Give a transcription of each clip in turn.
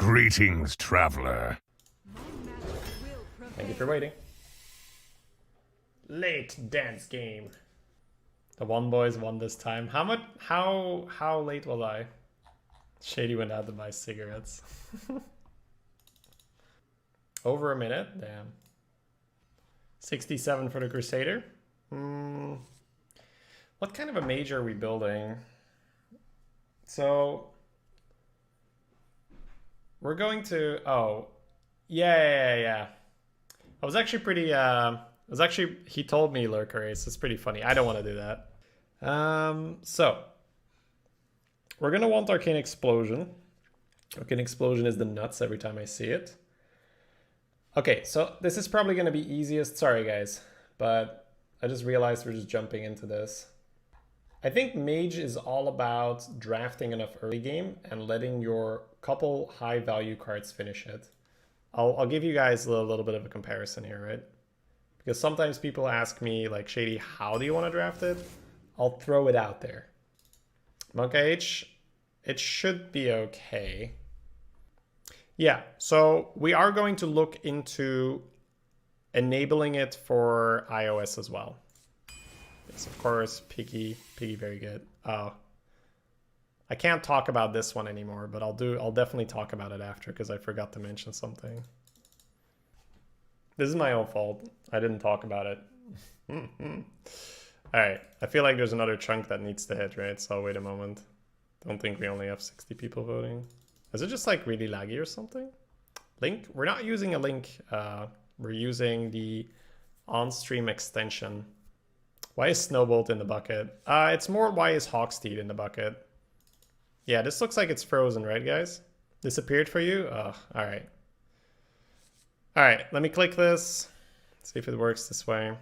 Greetings, traveler. Thank you for waiting. Late dance game. The one boys won this time. How late was I? Shady went out to buy cigarettes. Over a minute, damn. 67 for the Crusader. What kind of a mage are we building? So we're going to, yeah. I was actually pretty, he told me lurker race. It's pretty funny. I don't want to do that. So we're going to want Arcane Explosion. Arcane Explosion is the nuts every time I see it. Okay, so this is probably going to be easiest. Sorry, guys, but I just realized we're just jumping into this. I think Mage is all about drafting enough early game and letting your couple high value cards finish it. I'll give you guys a little bit of a comparison here, right? Because sometimes people ask me, like, Shady, how do you want to draft it? I'll throw it out there. Monk H, it should be okay. Yeah, so we are going to look into enabling it for iOS as well. Yes, of course, Piggy, very good. Oh, I can't talk about this one anymore, but I'll definitely talk about it after because I forgot to mention something. This is my own fault. I didn't talk about it. All right, I feel like there's another chunk that needs to hit, right? So I'll wait a moment. Don't think we only have 60 people voting. Is it just like really laggy or something? Link? We're not using a link. We're using the on-stream extension. Why is Snowbolt in the bucket? It's more why is Hawksteed in the bucket? Yeah, this looks like it's frozen, right, guys? Disappeared for you? Oh, all right. All right, let me click this. See if it works this way.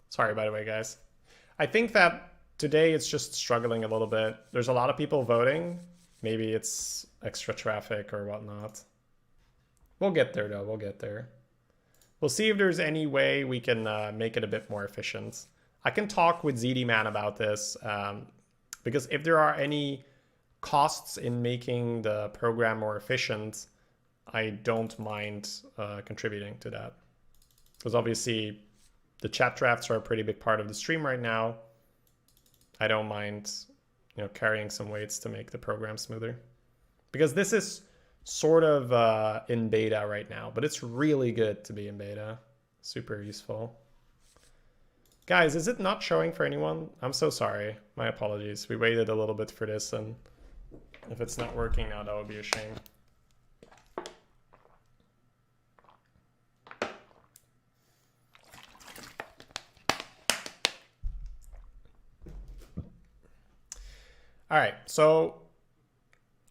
Sorry, by the way, guys. I think that today it's just struggling a little bit. There's a lot of people voting. Maybe it's extra traffic or whatnot. We'll get there, though. We'll get there. We'll see if there's any way we can make it a bit more efficient. I can talk with ZD Man about this because if there are any costs in making the program more efficient, I don't mind contributing to that. Because obviously the chat drafts are a pretty big part of the stream right now. I don't mind, carrying some weights to make the program smoother. Because this is sort of in beta right now, but it's really good to be in beta. Super useful. Guys, is it not showing for anyone? I'm so sorry. My apologies. We waited a little bit for this, and if it's not working now, that would be a shame. All right, so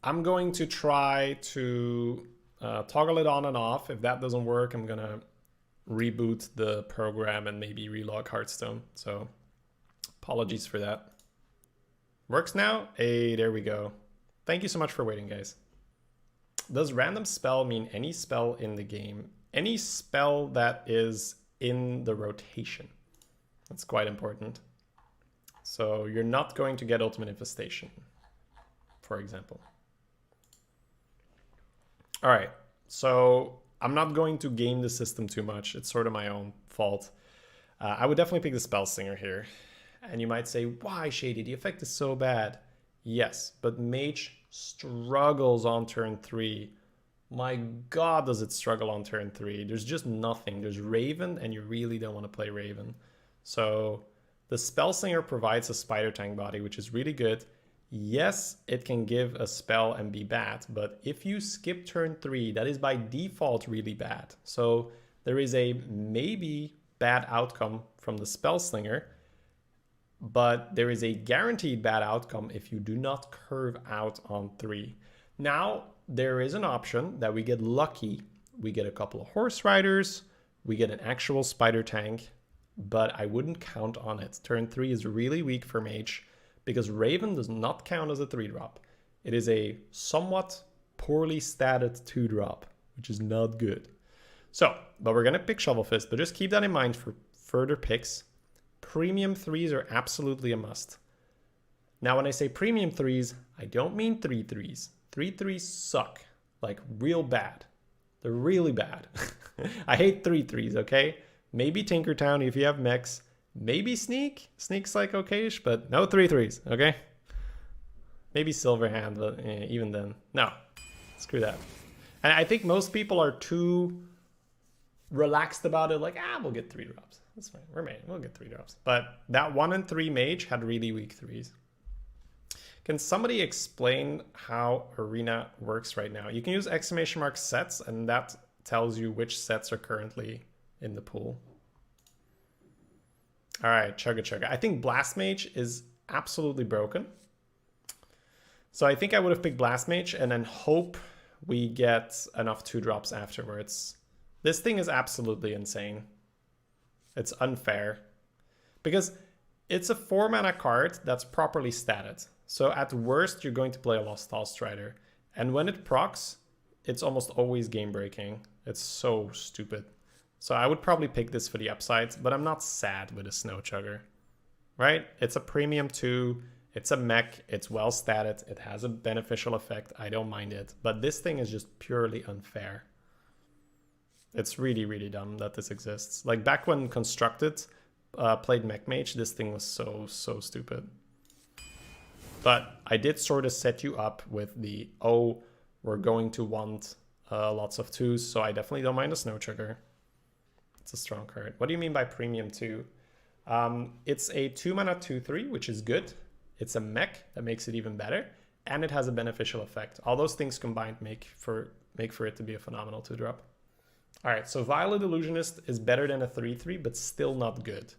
I'm going to try to toggle it on and off. If that doesn't work, I'm gonna reboot the program and maybe relog Hearthstone. So apologies for that. Works now? Hey, there we go. Thank you so much for waiting, guys. Does random spell mean any spell in the game? Any spell that is in the rotation. That's quite important. So you're not going to get Ultimate Infestation, for example. All right, so I'm not going to game the system too much. It's sort of my own fault. I would definitely pick the Spell Slinger here. And you might say, why, Shady? The effect is so bad. Yes, but Mage struggles on turn 3. My God, does it struggle on turn 3. There's just nothing. There's Raven, and you really don't want to play Raven. So the Spellslinger provides a Spider Tank body, which is really good. Yes, it can give a spell and be bad, but if you skip turn 3, that is by default really bad. So there is a maybe bad outcome from the Spellslinger, but there is a guaranteed bad outcome if you do not curve out on 3. Now, there is an option that we get lucky. We get a couple of Horse Riders, we get an actual Spider Tank, but I wouldn't count on it. Turn 3 is really weak for Mage because Raven does not count as a 3-drop. It is a somewhat poorly statted 2-drop, which is not good. So, but we're going to pick Shovel Fist, but just keep that in mind for further picks. Premium 3s are absolutely a must. Now, when I say premium 3s, I don't mean 3-3s. 3-3s suck. like real bad. They're really bad. I hate 3/3s, okay? Maybe Tinkertown if you have mechs. Maybe Sneak. Sneak's like okayish, but no 3/3s, okay? Maybe Silverhand, but even then. No, screw that. And I think most people are too relaxed about it, like, we'll get 3 drops. That's fine, we'll get 3 drops. But that 1 and 3 Mage had really weak 3s. Can somebody explain how Arena works right now? You can use ! sets, and that tells you which sets are currently in the pool. All right, chugga chugga. I think Blast Mage is absolutely broken. So I think I would have picked Blast Mage and then hope we get enough 2 drops afterwards. This thing is absolutely insane. It's unfair. Because it's a 4-mana card that's properly statted. So at worst, you're going to play a Lost Hall Strider. And when it procs, it's almost always game-breaking. It's so stupid. So I would probably pick this for the upsides, but I'm not sad with a Snow Chugger. Right? It's a premium 2. It's a mech. It's well statted. It has a beneficial effect. I don't mind it. But this thing is just purely unfair. It's really, really dumb that this exists. Like back when Constructed played Mech Mage, this thing was so stupid. But I did sort of set you up with the, we're going to want lots of 2s, so I definitely don't mind a Snow Chugger. It's a strong card. What do you mean by premium 2? It's a 2-mana 2/3, which is good. It's a mech that makes it even better, and it has a beneficial effect. All those things combined make for it to be a phenomenal 2-drop. All right, so Violet Illusionist is better than a 3/3, but still not good.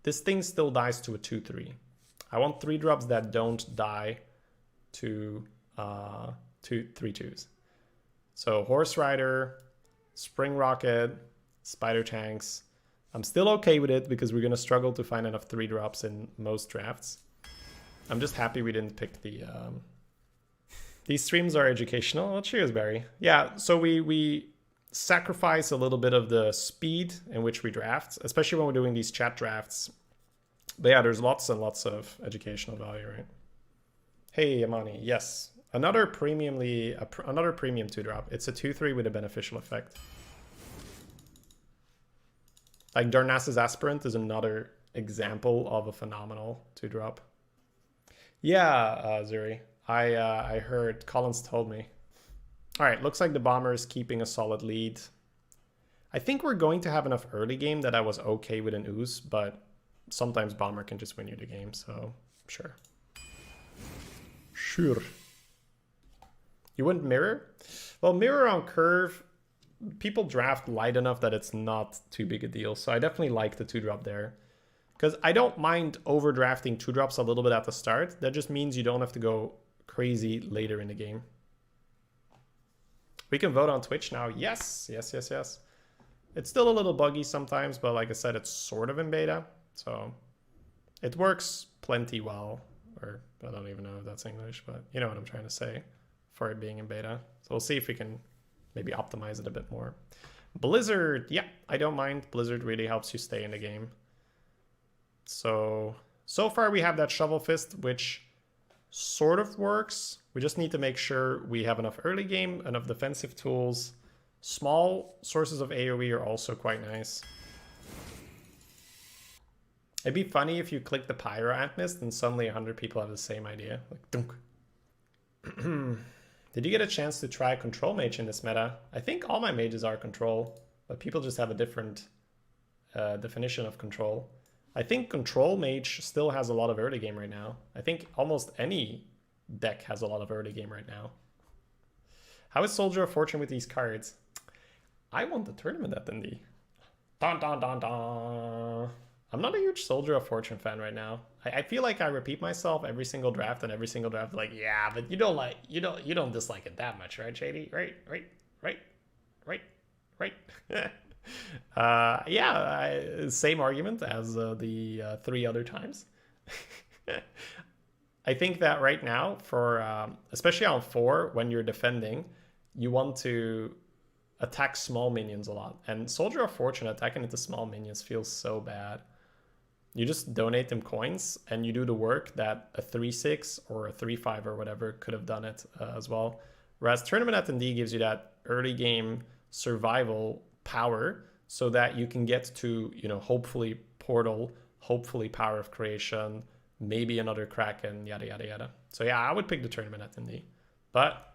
This thing still dies to a 2/3. I want 3 drops that don't die to 3/2s. So Horse Rider, Spring Rocket, Spider Tanks. I'm still okay with it because we're going to struggle to find enough 3 drops in most drafts. I'm just happy we didn't pick the... These streams are educational. Well, cheers, Barry. Yeah, so we sacrifice a little bit of the speed in which we draft, especially when we're doing these chat drafts. But yeah, there's lots and lots of educational value, right? Hey, Amani, yes. Another premium 2-drop. It's a 2/3 with a beneficial effect. Like Darnassus Aspirant is another example of a phenomenal 2-drop. Yeah, Zuri. I heard, Collins told me. All right, looks like the Bomber is keeping a solid lead. I think we're going to have enough early game that I was okay with an Ooze, but sometimes Bomber can just win you the game, so sure. Sure. You wouldn't Mirror? Well, Mirror on Curve, people draft light enough that it's not too big a deal, so I definitely like the 2-drop there. Because I don't mind overdrafting 2-drops a little bit at the start. That just means you don't have to go crazy later in the game. We can vote on Twitch now. Yes, yes, yes, yes. It's still a little buggy sometimes, but like I said, it's sort of in beta. So it works plenty well. Or I don't even know if that's English, but you know what I'm trying to say for it being in beta. So we'll see if we can maybe optimize it a bit more. Blizzard, yeah, I don't mind. Blizzard really helps you stay in the game. So far we have that Shovel Fist, which sort of works. We just need to make sure we have enough early game, enough defensive tools. Small sources of AoE are also quite nice. It'd be funny if you click the Pyro Ant Mist and suddenly 100 people have the same idea. Like, dunk. Did you get a chance to try Control Mage in this meta? I think all my mages are Control, but people just have a different definition of Control. I think Control Mage still has a lot of early game right now. I think almost any deck has a lot of early game right now. How is Soldier of Fortune with these cards? I won the tournament at D&D. Dun, dun, dun, dun. I'm not a huge Soldier of Fortune fan right now. I feel like I repeat myself every single draft, and every single draft like, yeah, but you don't dislike it that much, right, Shady? Right. Yeah, same argument as the 3 other times. I think that right now, for especially on 4, when you're defending, you want to attack small minions a lot. And Soldier of Fortune attacking into small minions feels so bad. You just donate them coins, and you do the work that a 3/6 or a 3/5 or whatever could have done it as well. Whereas Tournament Attendee gives you that early game survival power so that you can get to, you know, hopefully Portal, hopefully Power of Creation, maybe another Kraken, yada, yada, yada. So yeah, I would pick the Tournament Attendee. But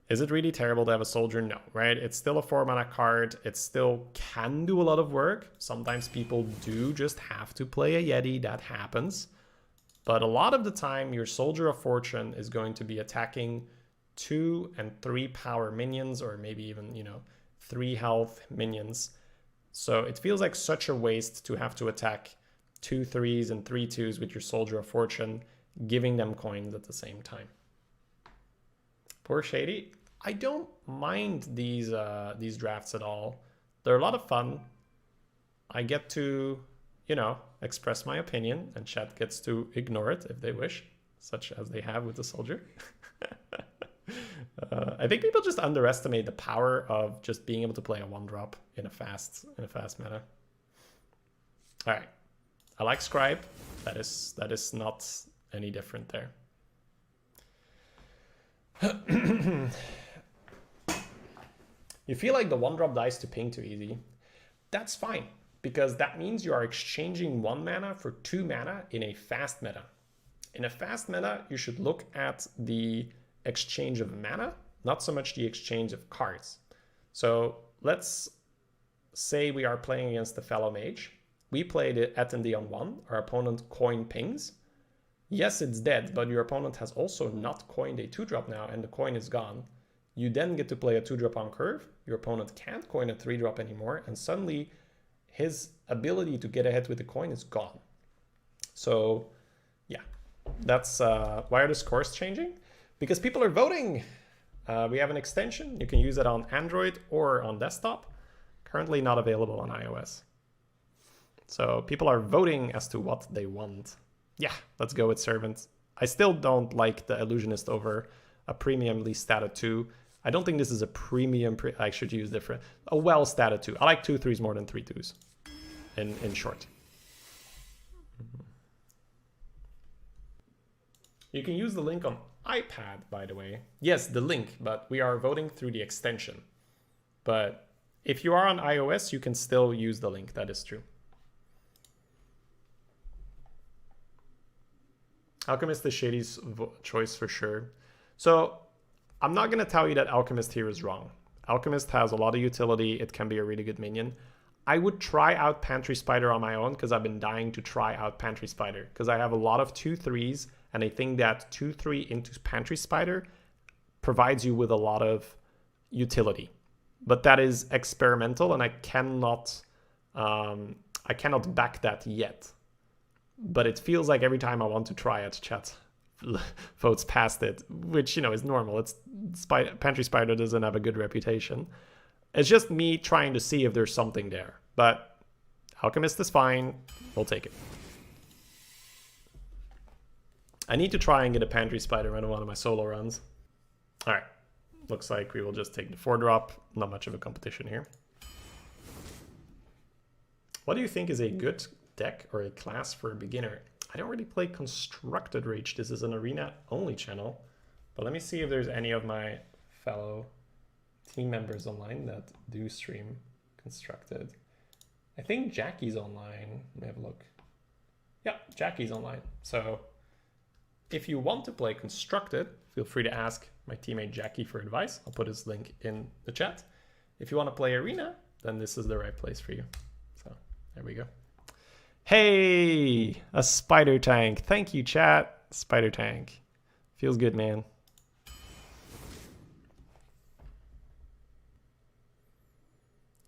is it really terrible to have a Soldier? No, right? It's still a 4-mana card. It still can do a lot of work. Sometimes people do just have to play a Yeti. That happens. But a lot of the time, your Soldier of Fortune is going to be attacking 2 and 3 power minions, or maybe even, you know, 3 health minions. So it feels like such a waste to have to attack 2 3s and 3 2s with your Soldier of Fortune, giving them coins at the same time. Poor Shady. I don't mind these drafts at all. They're a lot of fun. I get to, you know, express my opinion, and chat gets to ignore it if they wish, such as they have with the Soldier. I think people just underestimate the power of just being able to play a 1-drop in a fast meta. All right, I like Scribe. That is not any different there. You feel like the 1-drop dies to ping too easy. That's fine, because that means you are exchanging 1 mana for 2 mana in a fast meta. In a fast meta, you should look at the exchange of mana, not so much the exchange of cards. So let's say we are playing against the fellow Mage. We play the Attendee on 1, our opponent coin pings. Yes, it's dead, but your opponent has also not coined a 2-drop now, and the coin is gone. You then get to play a 2-drop on curve. Your opponent can't coin a 3-drop anymore, and suddenly his ability to get ahead with the coin is gone. So yeah, that's why are the scores changing? Because people are voting. We have an extension. You can use it on Android or on desktop. Currently not available on iOS. So people are voting as to what they want. Yeah, let's go with Servant. I still don't like the Illusionist over a premiumly statted 2. I don't think this is a premium. I should use different. A well-statted 2. I like 2 3s more than 3 2s. In short. You can use the link on iPad, by the way. Yes, the link, but we are voting through the extension. But if you are on iOS, you can still use the link. That is true. Alchemist is Shady's choice for sure. So I'm not going to tell you that Alchemist here is wrong. Alchemist has a lot of utility. It can be a really good minion. I would try out Pantry Spider on my own because I've been dying to try out Pantry Spider because I have a lot of 2 3s, and I think that 2 3 into Pantry Spider provides you with a lot of utility. But that is experimental, and I cannot back that yet. But it feels like every time I want to try it, chat votes past it, which, you know, is normal. It's Pantry Spider doesn't have a good reputation. It's just me trying to see if there's something there. But Alchemist is fine. We'll take it. I need to try and get a Pantry Spider in one of my solo runs. All right. Looks like we will just take the 4-drop. Not much of a competition here. What do you think is a good deck or a class for a beginner? I don't really play Constructed Rage. This is an arena-only channel. But let me see if there's any of my fellow team members online that do stream Constructed. I think Jackie's online. Let me have a look. Yeah, Jackie's online. So if you want to play Constructed, feel free to ask my teammate Jackie for advice. I'll put his link in the chat. If you want to play Arena, then this is the right place for you. So there we go. Hey, a Spider Tank. Thank you, chat. Spider Tank. Feels good, man.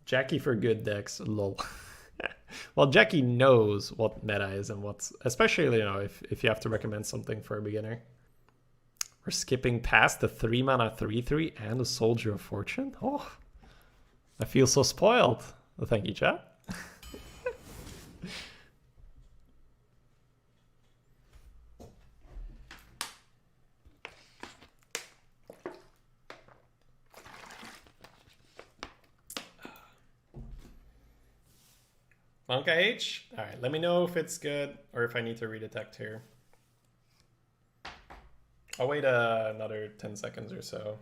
Jackie for good decks, lol. Well, Jackie knows what meta is and what's, especially, you know, if you have to recommend something for a beginner. We're skipping past the 3-mana 3/3 and a Soldier of Fortune. Oh, I feel so spoiled. Well, thank you, chat. Monka H? All right, let me know if it's good or if I need to redetect here. I'll wait another 10 seconds or so.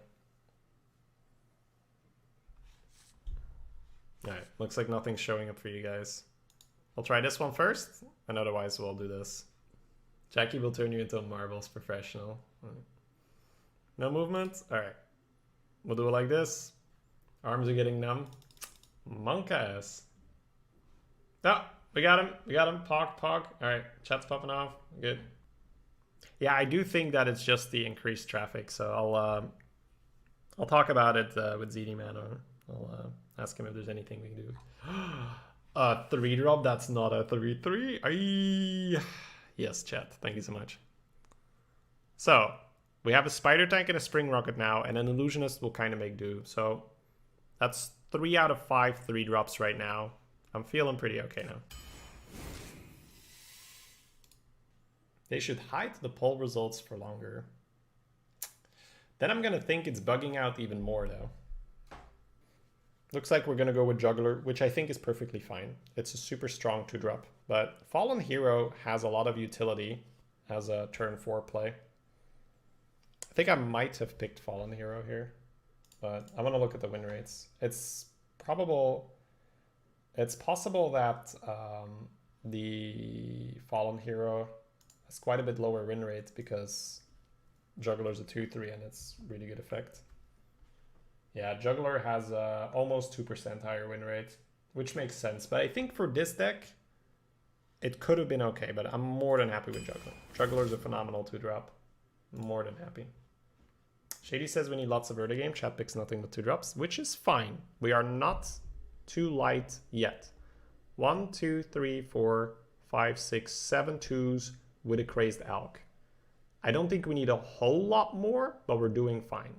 Looks like nothing's showing up for you guys. I'll try this one first, and otherwise we'll do this. Jackie will turn you into a marbles professional. No movement? Alright. We'll do it like this. Arms are getting numb. Monk ass. Oh, we got him. We got him. Pog. Alright, chat's popping off. Good. Yeah, I do think that it's just the increased traffic, so I'll talk about it with ZD Man. I'll ask him if there's anything we can do. A 3-drop? That's not a 3-3. Yes, chat. Thank you so much. So, we have a Spider Tank and a Spring Rocket now, and an Illusionist will kind of make do. So, that's 3 out of 5 3-drops right now. I'm feeling pretty okay now. They should hide the poll results for longer. Then I'm going to think it's bugging out even more, though. Looks like we're going to go with Juggler, which I think is perfectly fine. It's a super strong 2-drop. But Fallen Hero has a lot of utility as a turn 4 play. I think I might have picked Fallen Hero here. But I want to look at the win rates. It's possible that the Fallen Hero has quite a bit lower win rate because Juggler's a 2-3 and it's really good effect. Yeah, Juggler has almost 2% higher win rate, which makes sense. But I think for this deck, it could have been okay, but I'm more than happy with Juggler. Juggler's a phenomenal 2-drop. More than happy. Shady says we need lots of early game. Chat picks nothing but 2-drops, which is fine. We are not too light yet. 1, 2, 3, 4, 5, 6, 7 2s with a Crazed Alk. I don't think we need a whole lot more, but we're doing fine.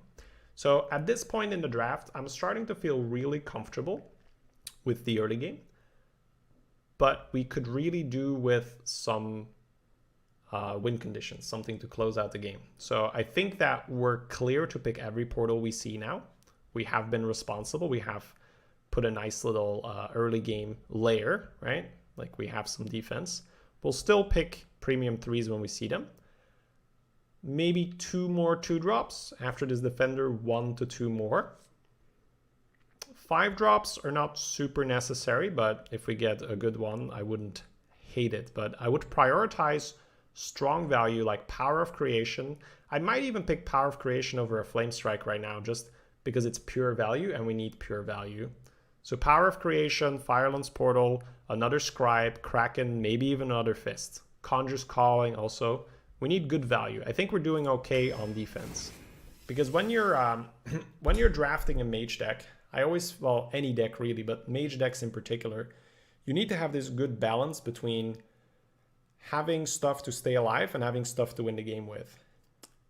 So at this point in the draft, I'm starting to feel really comfortable with the early game. But we could really do with some win conditions, something to close out the game. So I think that we're clear to pick every portal we see now. We have been responsible. We have put a nice little early game layer, right? Like we have some defense. We'll still pick premium 3s when we see them. Maybe 2 more 2-drops after this Defender, 1 to 2 more. 5-drops are not super necessary, but if we get a good one, I wouldn't hate it. But I would prioritize strong value like Power of Creation. I might even pick Power of Creation over a Flame Strike right now, just because it's pure value and we need pure value. So Power of Creation, Fireland's Portal, another Scribe, Kraken, maybe even another Fist. Conjure's Calling also. We need good value. I think we're doing okay on defense. Because when you're drafting a Mage deck, well, any deck really, but Mage decks in particular, you need to have this good balance between having stuff to stay alive and having stuff to win the game with.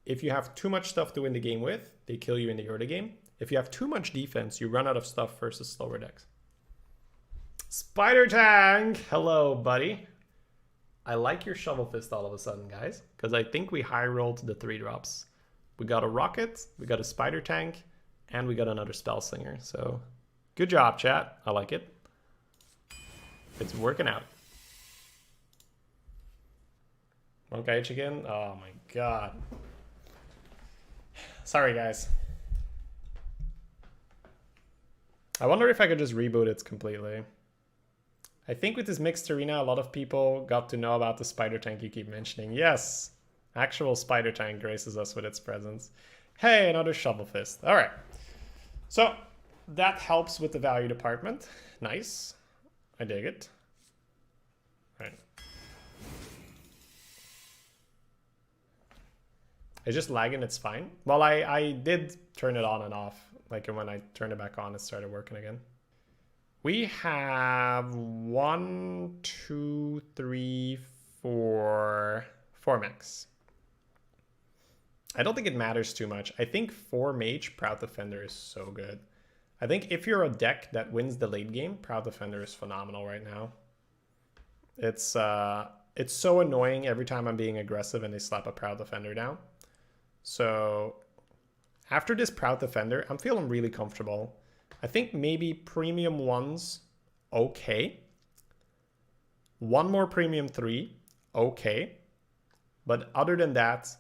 If you have too much stuff to win the game with, they kill you in the early game. If you have too much defense, you run out of stuff versus slower decks. Spider Tank! Hello, buddy. I like your Shovel Fist all of a sudden, guys, because I think we high rolled the 3-drops. We got a Rocket, we got a Spider Tank, and we got another Spell Slinger. So good job, chat. I like it. It's working out. Monk H again? Oh my god. Sorry, guys. I wonder if I could just reboot it completely. I think with this mixed arena, a lot of people got to know about the Spider Tank you keep mentioning. Yes, actual Spider Tank graces us with its presence. Hey, another Shovel Fist. All right. So that helps with the value department. Nice. I dig it. All right. It's just lagging, it's fine. Well, I did turn it on and off. Like when I turned it back on, it started working again. We have 1, 2, 3, 4 mechs. I don't think it matters too much. I think 4 Mage, Proud Defender is so good. I think if you're a deck that wins the late game, Proud Defender is phenomenal right now. It's so annoying every time I'm being aggressive and they slap a Proud Defender down. So after this Proud Defender, I'm feeling really comfortable. I think maybe premium 1s, okay. 1 more premium 3, okay. But other than that,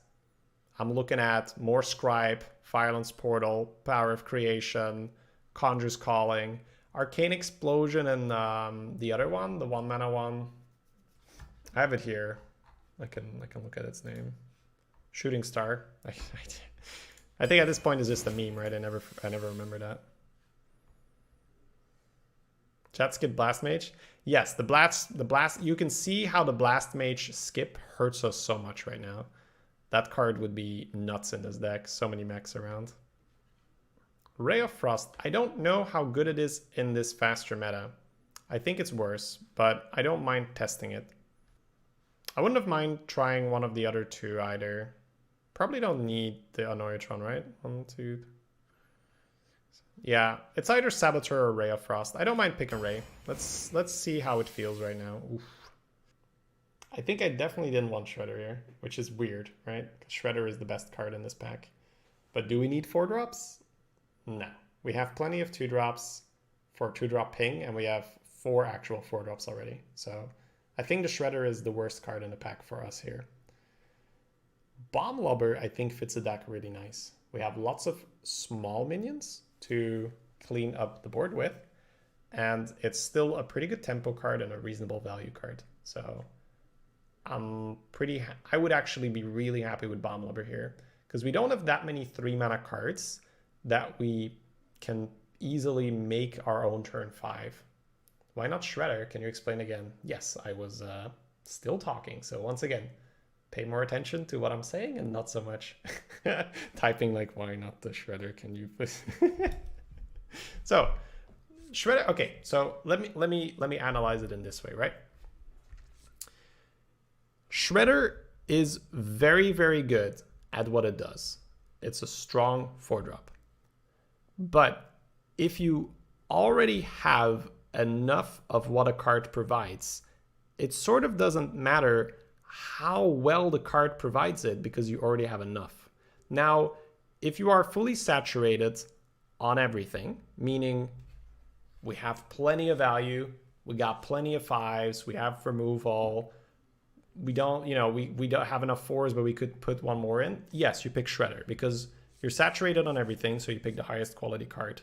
I'm looking at more Scribe, Fireland's Portal, Power of Creation, Conjure's Calling. Arcane Explosion and the other one, the 1-mana one. I have it here. I can look at its name. Shooting Star. I think at this point it's just a meme, right? I never remember that. Chat skip Blast Mage. Yes, the blast. You can see how the Blast Mage skip hurts us so much right now. That card would be nuts in this deck. So many mechs around. Ray of Frost. I don't know how good it is in this faster meta. I think it's worse, but I don't mind testing it. I wouldn't have mind trying one of the other two either. Probably don't need the Annoyatron, right? 1, 2, 3. Yeah, it's either Saboteur or Ray of Frost. I don't mind picking Ray. Let's see how it feels right now. Oof. I think I definitely didn't want Shredder here, which is weird, right? Because Shredder is the best card in this pack. But do we need 4 drops? No. We have plenty of 2 drops for 2-drop ping, and we have 4 actual 4 drops already. So I think the Shredder is the worst card in the pack for us here. Bomb Lobber, I think, fits the deck really nice. We have lots of small minions to clean up the board with, and it's still a pretty good tempo card and a reasonable value card. So I would actually be really happy with Bomb Lobber here, because we don't have that many 3-mana cards that we can easily make our own turn 5. Why not Shredder? Can you explain again? Yes, I was still talking. So once again, pay more attention to what I'm saying and not so much typing like, why not the Shredder? Can you So Shredder, okay, so let me analyze it in this way, right? Shredder is very, very good at what it does. It's a strong 4-drop. But if you already have enough of what a card provides, it sort of doesn't matter how well the card provides it because you already have enough. Now, if you are fully saturated on everything, meaning we have plenty of value, we got plenty of 5s, we have removal, we don't, we don't have enough 4s, but we could put one more in. Yes, you pick Shredder because you're saturated on everything, so you pick the highest quality card.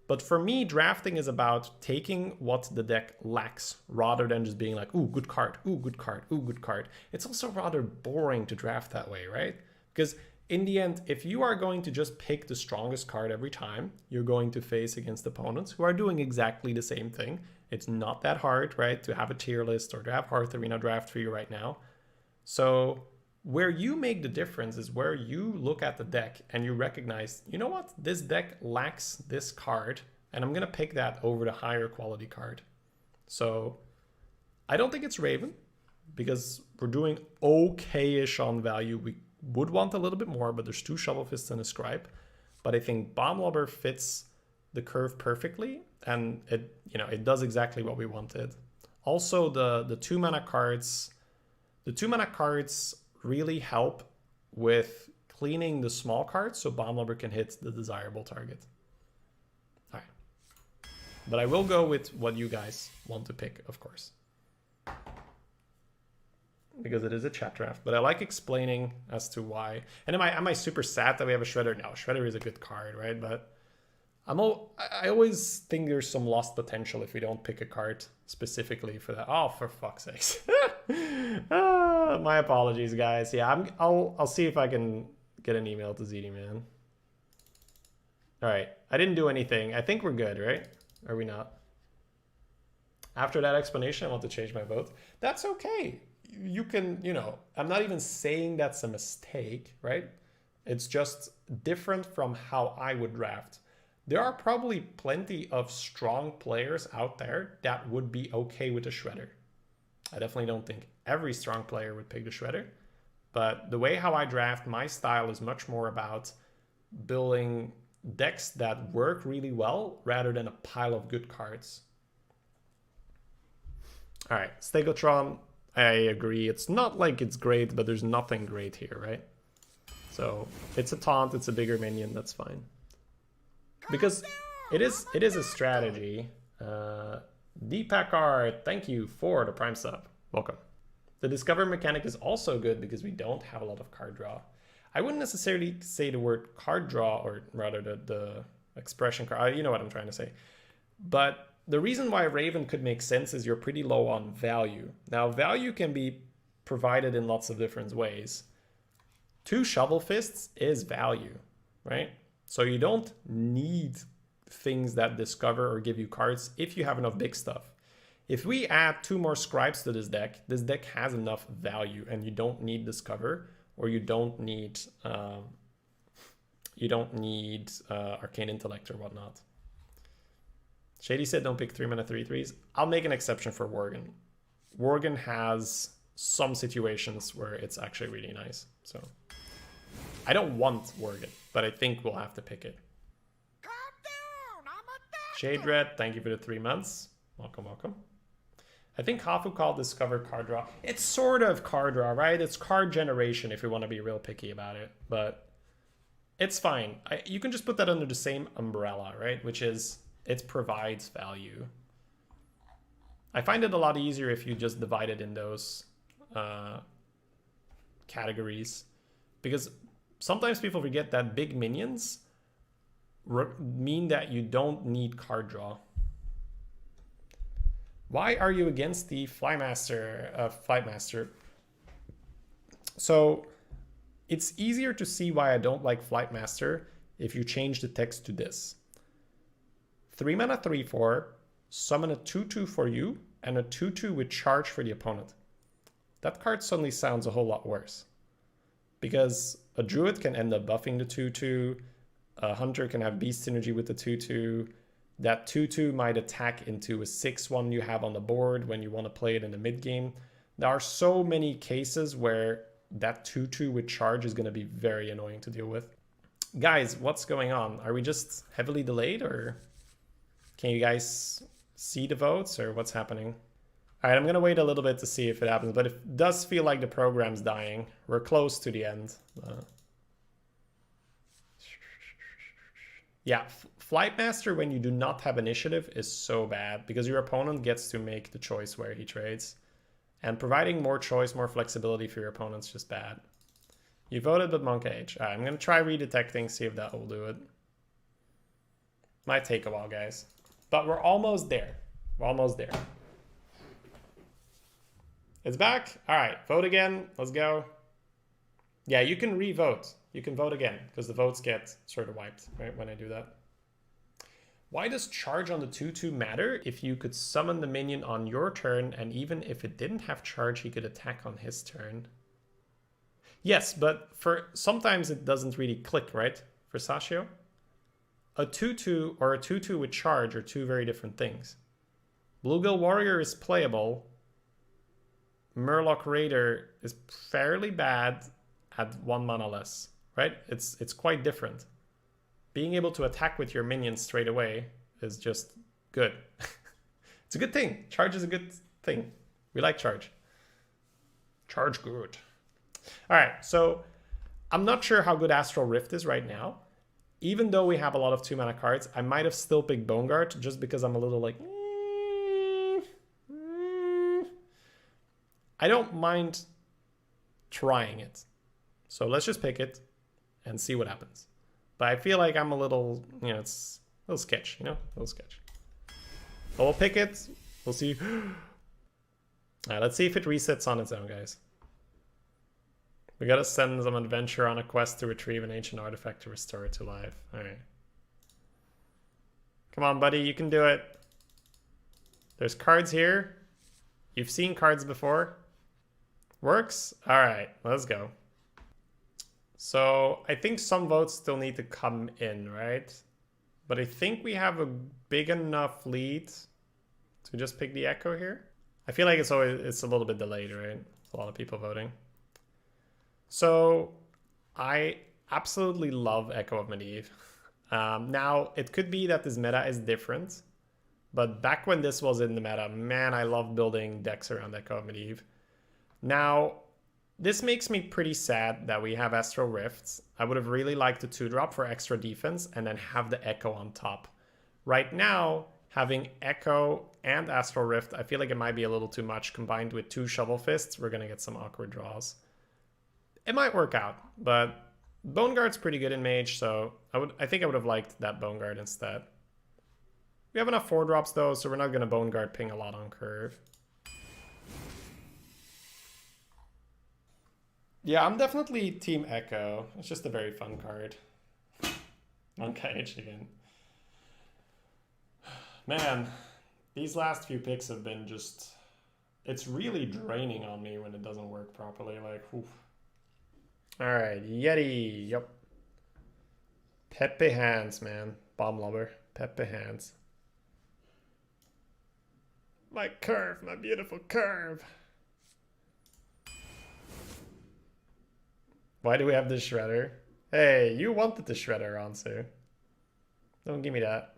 But for me, drafting is about taking what the deck lacks rather than just being like, ooh, good card, ooh, good card, ooh, good card. It's also rather boring to draft that way, right? Because in the end, if you are going to just pick the strongest card every time, you're going to face against opponents who are doing exactly the same thing. It's not that hard, right, to have a tier list or to have Hearth Arena draft for you right now. So where you make the difference is where you look at the deck and you recognize, you know what, this deck lacks this card, and I'm going to pick that over the higher quality card. So I don't think it's Raven because we're doing okay-ish on value. We would want a little bit more, but there's 2 Shovel Fists and a Scribe. But I think Bomb Lobber fits the curve perfectly, and it does exactly what we wanted. Also, the 2-mana cards, really help with cleaning the small cards so Bomb Lobber can hit the desirable target. All right. But I will go with what you guys want to pick, of course. Because it is a chat draft. But I like explaining as to why. And am I super sad that we have a Shredder? No, Shredder is a good card, right? But I always think there's some lost potential if we don't pick a card specifically for that. Oh, for fuck's sakes. My apologies, guys. Yeah, I'll see if I can get an email to ZD, man. All right, I didn't do anything. I think we're good, right? Are we not? After that explanation, I want to change my vote. That's okay. You can, I'm not even saying that's a mistake, right? It's just different from how I would draft. There are probably plenty of strong players out there that would be okay with a Shredder. I definitely don't think every strong player would pick the Shredder, but the way how I draft, my style is much more about building decks that work really well rather than a pile of good cards. All right, Stegotron, I agree. It's not like it's great, but there's nothing great here, right? So it's a taunt, it's a bigger minion, that's fine. Because it is a strategy. Deepak Art, thank you for the Prime sub. Welcome. The Discover mechanic is also good because we don't have a lot of card draw. I wouldn't necessarily say the word card draw, or rather the expression card. You know what I'm trying to say. But the reason why Raven could make sense is you're pretty low on value. Now, value can be provided in lots of different ways. 2 Shovel Fists is value, right? So you don't need things that discover or give you cards if you have enough big stuff. If we add 2 more Scribes to this deck has enough value, and you don't need discover, or you don't need Arcane Intellect or whatnot. Shady said don't pick 3-mana 3/3s. I'll make an exception for Worgen. Worgen has some situations where it's actually really nice. So I don't want Worgen, but I think we'll have to pick it. Shade Red, thank you for the 3 months. Welcome, welcome. I think Hafu called Discover card draw. It's sort of card draw, right? It's card generation if you want to be real picky about it, but it's fine. You can just put that under the same umbrella, right? Which is it provides value. I find it a lot easier if you just divide it in those categories, because sometimes people forget that big minions mean that you don't need card draw. Why are you against the Flightmaster? So it's easier to see why I don't like Flightmaster if you change the text to this. 3-mana 3/4, summon a 2/2 for you, and a 2/2 with charge for the opponent. That card suddenly sounds a whole lot worse. Because a druid can end up buffing the 2/2, a hunter can have beast synergy with the 2/2, that 2/2 might attack into a 6/1 you have on the board when you want to play it in the mid game. There are so many cases where that 2/2 with charge is going to be very annoying to deal with. Guys, what's going on? Are we just heavily delayed, or can you guys see the votes, or what's happening? All right, I'm going to wait a little bit to see if it happens, but it does feel like the program's dying. We're close to the end. Yeah, Flightmaster, when you do not have initiative, is so bad because your opponent gets to make the choice where he trades. And providing more choice, more flexibility for your opponent's just bad. You voted, but Monk Age. All right, I'm going to try redetecting, see if that will do it. Might take a while, guys. But we're almost there. We're almost there. It's back. All right, vote again. Let's go. Yeah, you can re-vote. You can vote again because the votes get sort of wiped, right, when I do that. Why does charge on the 2/2 matter? If you could summon the minion on your turn, and even if it didn't have charge, he could attack on his turn. Yes, but for sometimes it doesn't really click, right? For Sashio, a 2/2 or a 2/2 with charge are two very different things. Bluegill Warrior is playable. Murloc Raider is fairly bad at 1 mana less, right? It's quite different. Being able to attack with your minions straight away is just good. It's a good thing. Charge is a good thing. We like charge. Charge good. All right, so I'm not sure how good Astral Rift is right now. Even though we have a lot of 2-mana cards, I might have still picked Bone Guard just because I'm a little like... I don't mind trying it. So let's just pick it and see what happens. But I feel like I'm a little, you know, it's a little sketch, you know, a little sketch. But we'll pick it. We'll see. All right, let's see if it resets on its own, guys. We gotta send some adventure on a quest to retrieve an ancient artifact to restore it to life. All right. Come on, buddy, you can do it. There's cards here. You've seen cards before. Works? All right, let's go. So I think some votes still need to come in, right? But I think we have a big enough lead to just pick the Echo here. I feel like it's a little bit delayed, right? A lot of people voting. So I absolutely love Echo of Medivh. Now, it could be that this meta is different. But back when this was in the meta, man, I love building decks around Echo of Medivh. Now, this makes me pretty sad that we have Astral Rifts. I would have really liked the 2-drop for extra defense and then have the Echo on top. Right now, having Echo and Astral Rift, I feel like it might be a little too much. Combined with 2 Shovel Fists, we're going to get some awkward draws. It might work out, but Bone Guard's pretty good in Mage, so I think I would have liked that Bone Guard instead. We have enough 4-drops though, so we're not gonna Bone Guard ping a lot on curve. Yeah, I'm definitely Team Echo. It's just a very fun card. On Cage again. Man, these last few picks have been just... It's really draining on me when it doesn't work properly. Like, oof. Alright, Yeti. Yep. Pepe hands, man. Bomb lover. Pepe hands. My curve, my beautiful curve. Why do we have this shredder? Hey, you wanted the shredder, Ansu. Don't give me that.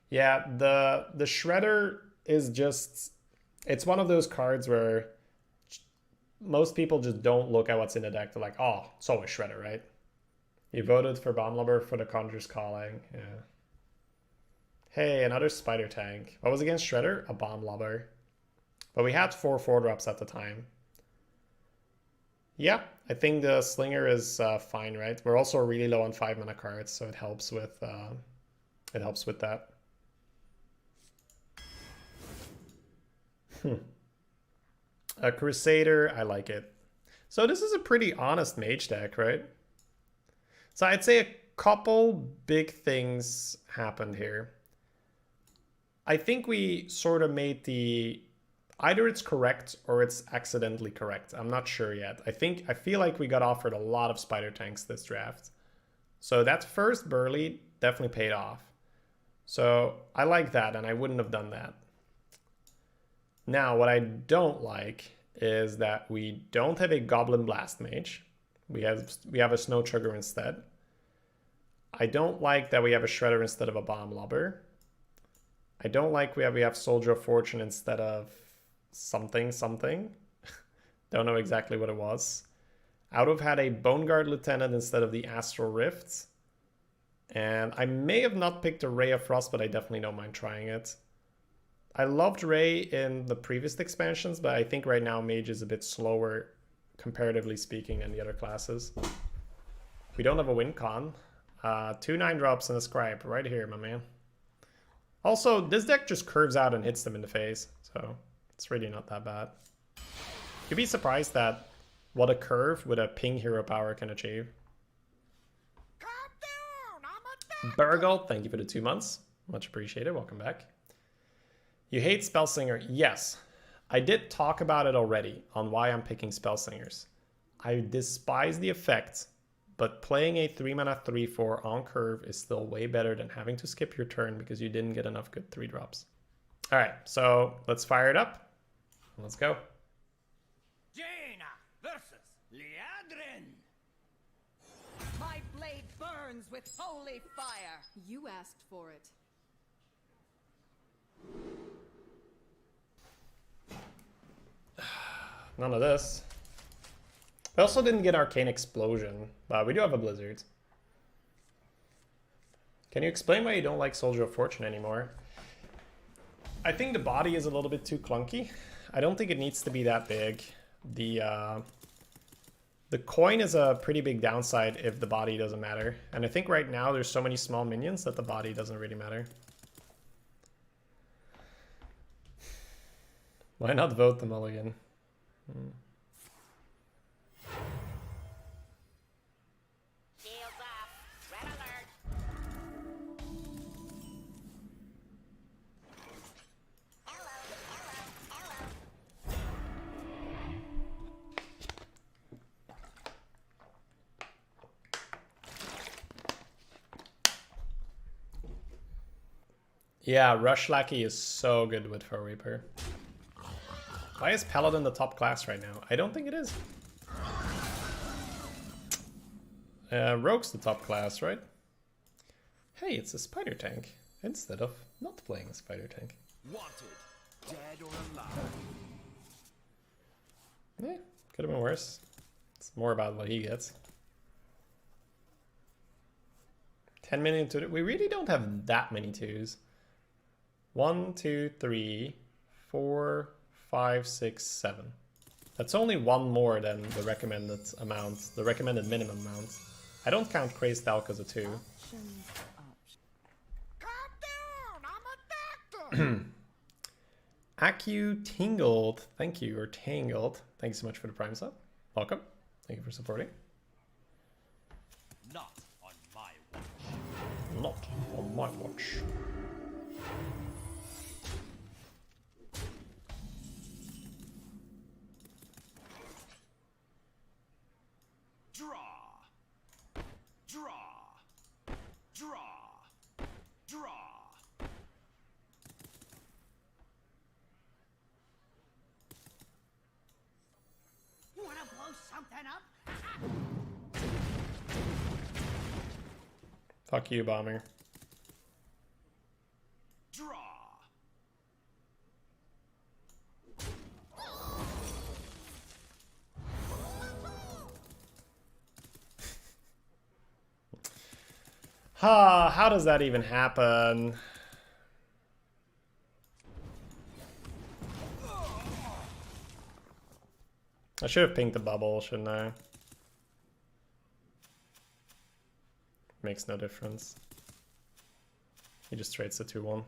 Yeah, the shredder is just... It's one of those cards where most people just don't look at what's in the deck. They're like, oh, it's always shredder, right? You voted for Bomb Lubber for the Conjurer's Calling. Yeah. Hey, another Spider Tank. What was against Shredder? A Bomb Lubber. But we had 4 4-drops at the time. Yeah, I think the Slinger is fine, right? We're also really low on 5-mana cards, so it helps with that. A Crusader, I like it. So this is a pretty honest Mage deck, right? So I'd say a couple big things happened here. I think we sort of made the... Either it's correct or it's accidentally correct. I'm not sure yet. I feel like we got offered a lot of Spider Tanks this draft. So that first Burly definitely paid off. So I like that, and I wouldn't have done that. Now, what I don't like is that we don't have a Goblin Blast Mage. We have a Snow Trigger instead. I don't like that we have a Shredder instead of a Bomb Lubber. I don't like we have Soldier of Fortune instead of something. Don't know exactly what it was. I would have had a Bone Guard Lieutenant instead of the Astral Rift. And I may have not picked a Ray of Frost, but I definitely don't mind trying it. I loved Ray in the previous expansions, but I think right now Mage is a bit slower, comparatively speaking, than the other classes. We don't have a win con. 2 9-drops and a Scribe right here, my man. Also, this deck just curves out and hits them in the face, so it's really not that bad. You'd be surprised at what a curve with a ping hero power can achieve. Burgle, thank you for the 2 months. Much appreciated. Welcome back. You hate Spellslinger? Yes. I did talk about it already on why I'm picking Spellslingers. I despise the effect, but playing a 3-mana 3/4 on curve is still way better than having to skip your turn because you didn't get enough good 3-drops. All right, so let's fire it up. Let's go. Jaina versus Liadrin. My blade burns with holy fire. You asked for it. None of this. We also didn't get Arcane Explosion, but we do have a Blizzard. Can you explain why you don't like Soldier of Fortune anymore? I think the body is a little bit too clunky. I don't think it needs to be that big. The coin is a pretty big downside if the body doesn't matter. And I think right now there's so many small minions that the body doesn't really matter. Why not vote the mulligan? Shields up. Red alert. Hello. Yeah, Rush Lackey is so good with Foe Reaper. Why is Paladin the top class right now? I don't think it is. Rogue's the top class, right? Hey, it's a Spider Tank instead of not playing a Spider Tank. Wanted, dead or alive. Yeah, could have been worse. It's more about what he gets. 10 million to... We really don't have that many 2s. 1, 2, 3, 4, 5, 6, 7. That's only 1 more than the recommended amount, the recommended minimum amount. I don't count Crazed Elk as a 2. Calm down. I'm Acu Tingled, thank you, or Tangled. Thank you so much for the Prime sub. Welcome. Thank you for supporting. Not on my watch. Not on my watch. Draw. Draw. Draw. Draw. Wanna blow something up? Fuck you, Bomber. Draw. How does that even happen? I should have pinged the bubble, shouldn't I? Makes no difference. He just trades the 2-1.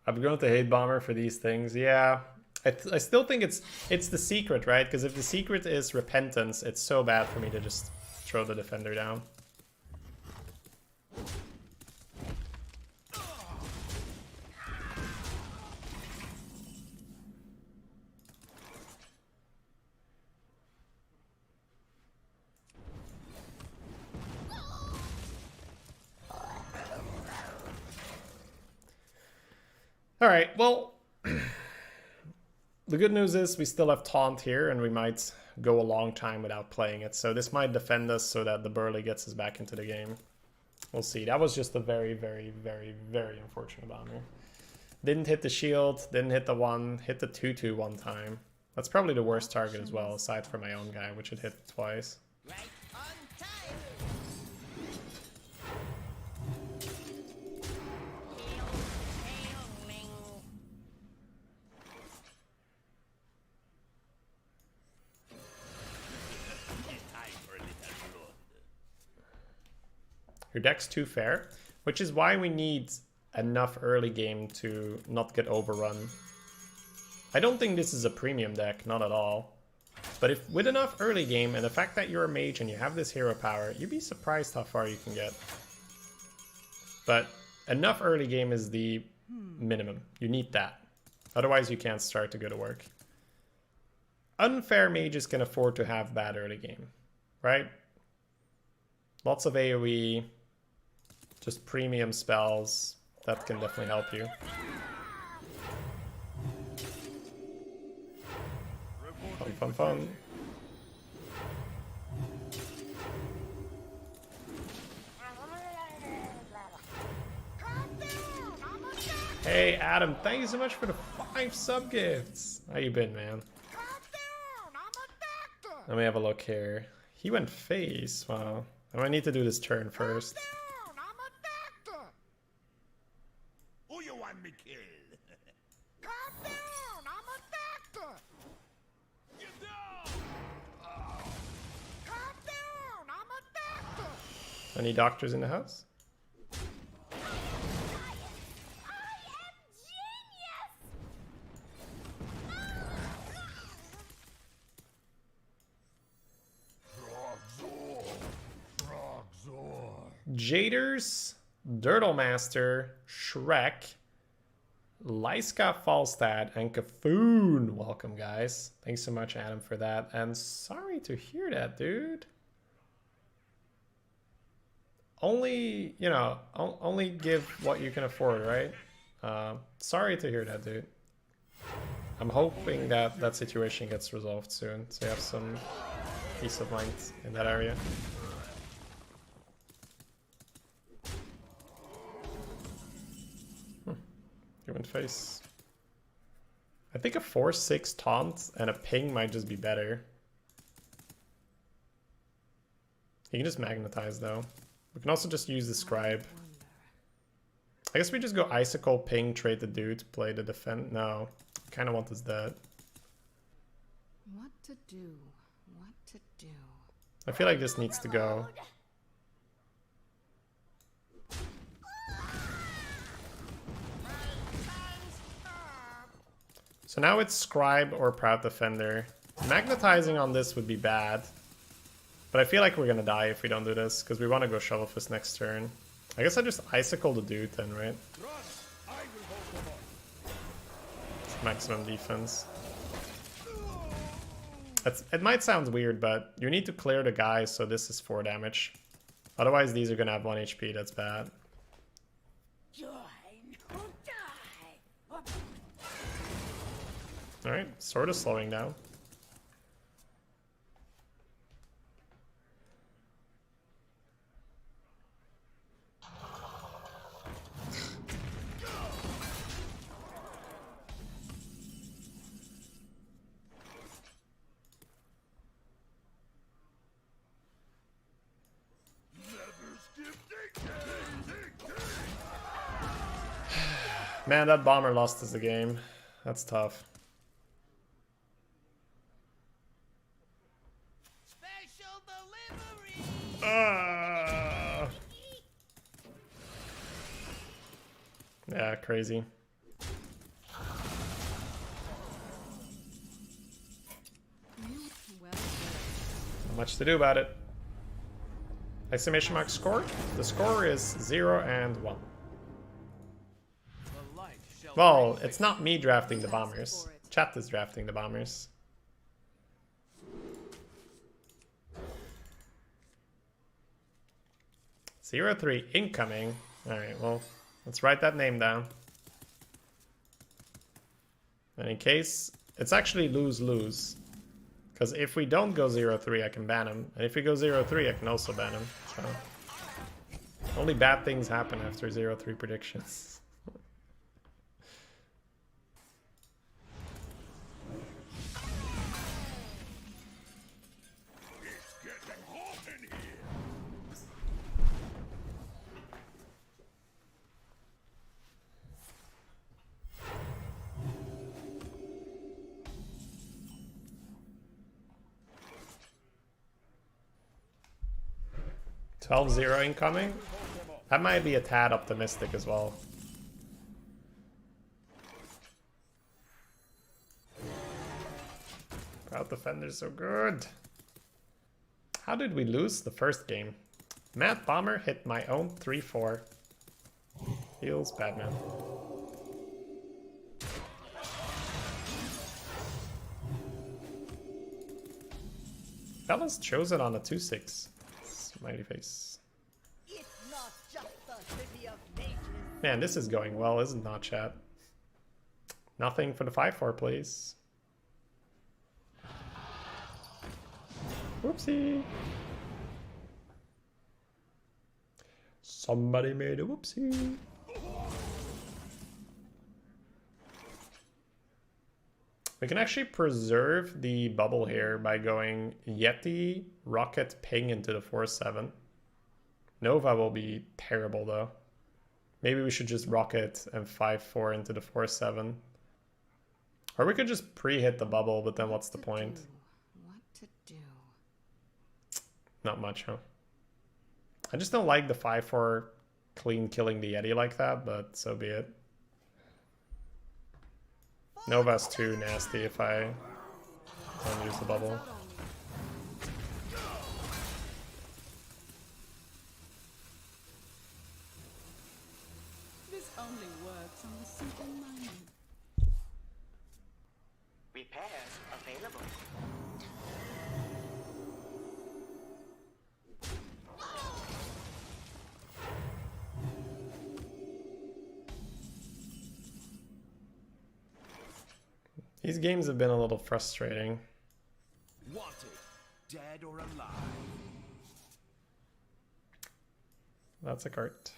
I'm going to hate Bomber for these things. Yeah, I still think it's the secret, right? Because if the secret is repentance, it's so bad for me to just throw the defender down. All right, well, the good news is we still have Taunt here, and we might go a long time without playing it. So this might defend us so that the Burley gets us back into the game. We'll see. That was just a very, very, very, very unfortunate Bomber. Didn't hit the shield, didn't hit the 1, hit the 2-2 one time. That's probably the worst target as well, aside from my own guy, which it hit twice. Right on time. Hailing. Time for a little blood. Your deck's too fair, which is why we need enough early game to not get overrun. I don't think this is a premium deck, not at all. But if with enough early game and the fact that you're a mage and you have this hero power, you'd be surprised how far you can get. But enough early game is the minimum. You need that. Otherwise you can't start to go to work. Unfair mages can afford to have bad early game, right? Lots of AoE, just premium spells. That can definitely help you. Fun, fun, fun. Hey, Adam, thank you so much for the 5 sub gifts. How you been, man? Let me have a look here. He went face. Wow. I might need to do this turn first. Who you want me kill? Get down! Any doctors in the house? Jaders, Dirtlemaster, Shrek, Lyska Falstad, and Cafoon. Welcome, guys. Thanks so much, Adam, for that. And sorry to hear that, dude. Only, you know, only give what you can afford, right? Sorry to hear that, dude. I'm hoping that that situation gets resolved soon, so you have some peace of mind in that area. Human face. I think a 4-6 taunt and a ping might just be better. You can just magnetize though. We can also just use the scribe. I guess we just go icicle, ping, trade the dude, play the defend. No, I kind of want this dead. What to do? What to do? I feel like this needs to go. So now it's Scribe or Proud Defender. Magnetizing on this would be bad. But I feel like we're gonna die if we don't do this, because we want to go Shovel Fist next turn. I guess I just Icicle the dude then, right? It's maximum defense. It might sound weird, but you need to clear the guys, so this is 4 damage. Otherwise, these are gonna have 1 HP, that's bad. Join or die. Alright, sort of slowing down. Man, that bomber lost us the game. That's tough. Special delivery. Yeah, crazy. Well, Not much to do about it. Exclamation mark score? The score is 0 and 1. Well, it's not me drafting the bombers. Chat is drafting the bombers. Zero 3 incoming. Alright, well, let's write that name down. And in case, it's actually lose-lose. Because if we don't go 0-3, I can ban him. And if we go 0-3, I can also ban him. So only bad things happen after 0-3 predictions. Getting hot in here. Twelve 0 incoming? That might be a tad optimistic as well. Proud Defender's so good. How did we lose the first game? Matt Bomber hit my own 3-4. Feels bad, man. Fellas chose it on a 2-6. Smiley face. It's not just the city of mages. Man, this is going well, isn't it, not chat? Nothing for the 5-4, please. Whoopsie. Somebody made a whoopsie. We can actually preserve the bubble here by going Yeti, Rocket, Ping into the 4-7. Nova will be terrible though. Maybe we should just Rocket and 5-4 into the 4-7. Or we could just pre-hit the bubble, but then what's the point? what to do? Not much, huh? I just don't like the 5-4 clean killing the Yeti like that, but so be it. Nova's too nasty if I don't use the bubble. This only works on the simple-minded. Repairs available. These games have been a little frustrating. Wanted, dead or alive. That's a cart.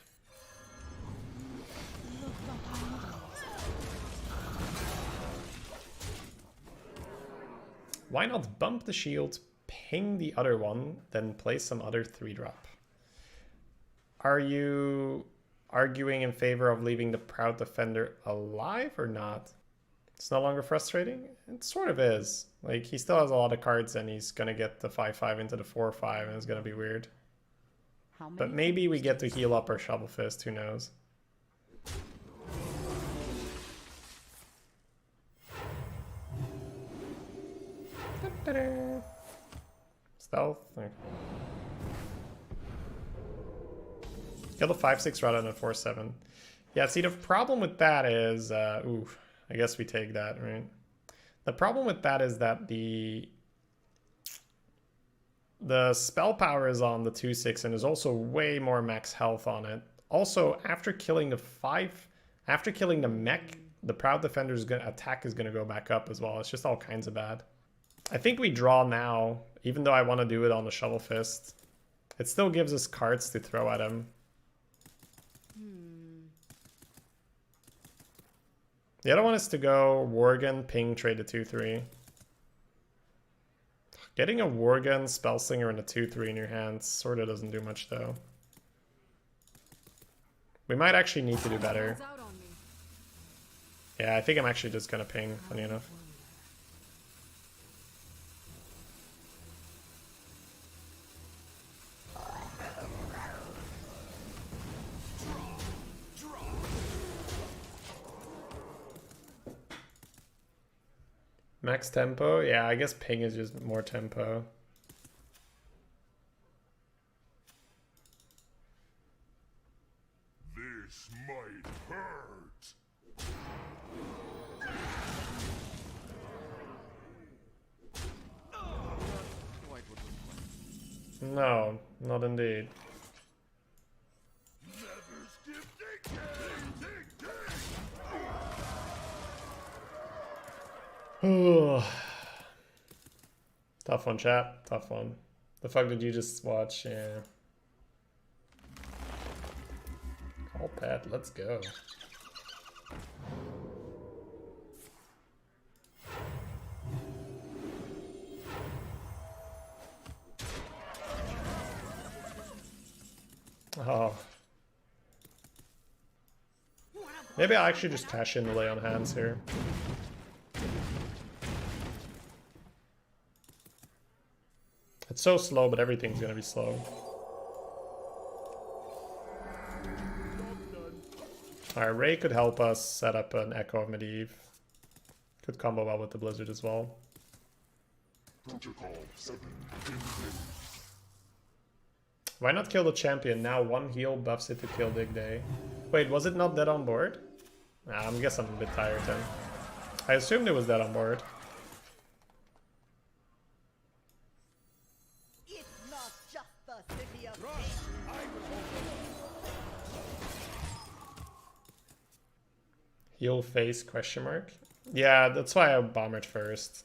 Why not bump the shield, ping the other one, then play some other 3-drop? Are you arguing in favor of leaving the Proud Defender alive or not? It's no longer frustrating? It sort of is. Like, he still has a lot of cards and he's gonna get the 5-5 into the 4-5 and it's gonna be weird. But maybe we get to heal up our Shovel Fist, who knows? Ta-da. Stealth. Okay. Kill the 5/6 rather than a 4/7. Yeah, see, the problem with that is, ooh, I guess we take that, right? The problem with that is that the spell power is on the 2/6 and there's also way more max health on it. Also, after killing the mech, the Proud Defender's attack is gonna go back up as well. It's just all kinds of bad. I think we draw now, even though I want to do it on the Shovel Fist. It still gives us cards to throw at him. The other one is to go Worgen, Ping, trade the 2/3. Getting a Worgen, Spellslinger, and a 2/3 in your hand sort of doesn't do much though. We might actually need to do better. Yeah, I think I'm actually just gonna Ping, funny enough. Max tempo? Yeah, I guess Ping is just more tempo. This might hurt. No, not indeed. Never skip decay. Tough one, chat. Tough one. The fuck did you just watch? Yeah. Call Pat. Let's go. Oh. Maybe I'll actually just cash in the lay on hands here. It's so slow, but everything's gonna be slow. Alright, Ray could help us set up an Echo of Medivh. Could combo well with the Blizzard as well. Protocol 7. Why not kill the champion? Now one heal buffs it to kill Dig Day. Wait, was it not dead on board? Nah, I guess I'm a bit tired then. I assumed it was dead on board. It's not just the city of Mage. Heal face question mark? Yeah, that's why I bombered first.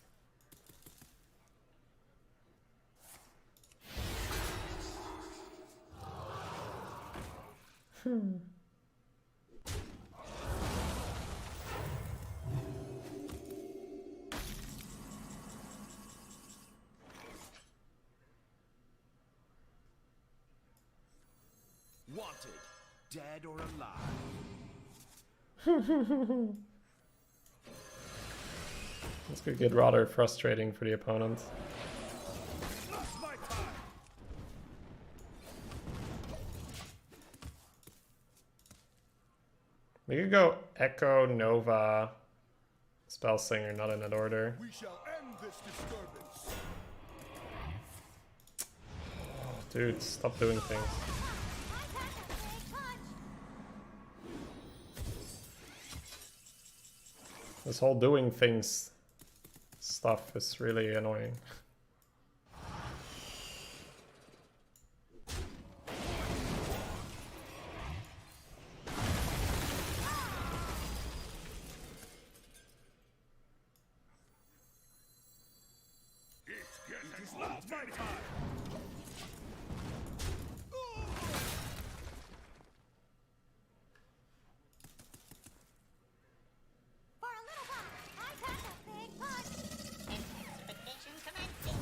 Wanted, dead or alive. This could get rather frustrating for the opponent. Not my time. We could go Echo, Nova, Spellslinger, not in that order. We shall end this disturbance. Dude, stop doing things. This whole doing things stuff is really annoying. It's getting not my time. For a little while, I pack a big punch. Intensification commencing.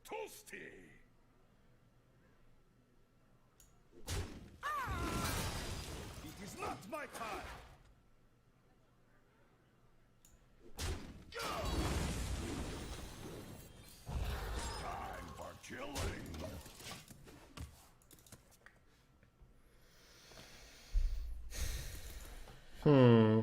Toasty. It is not my time. Hmm.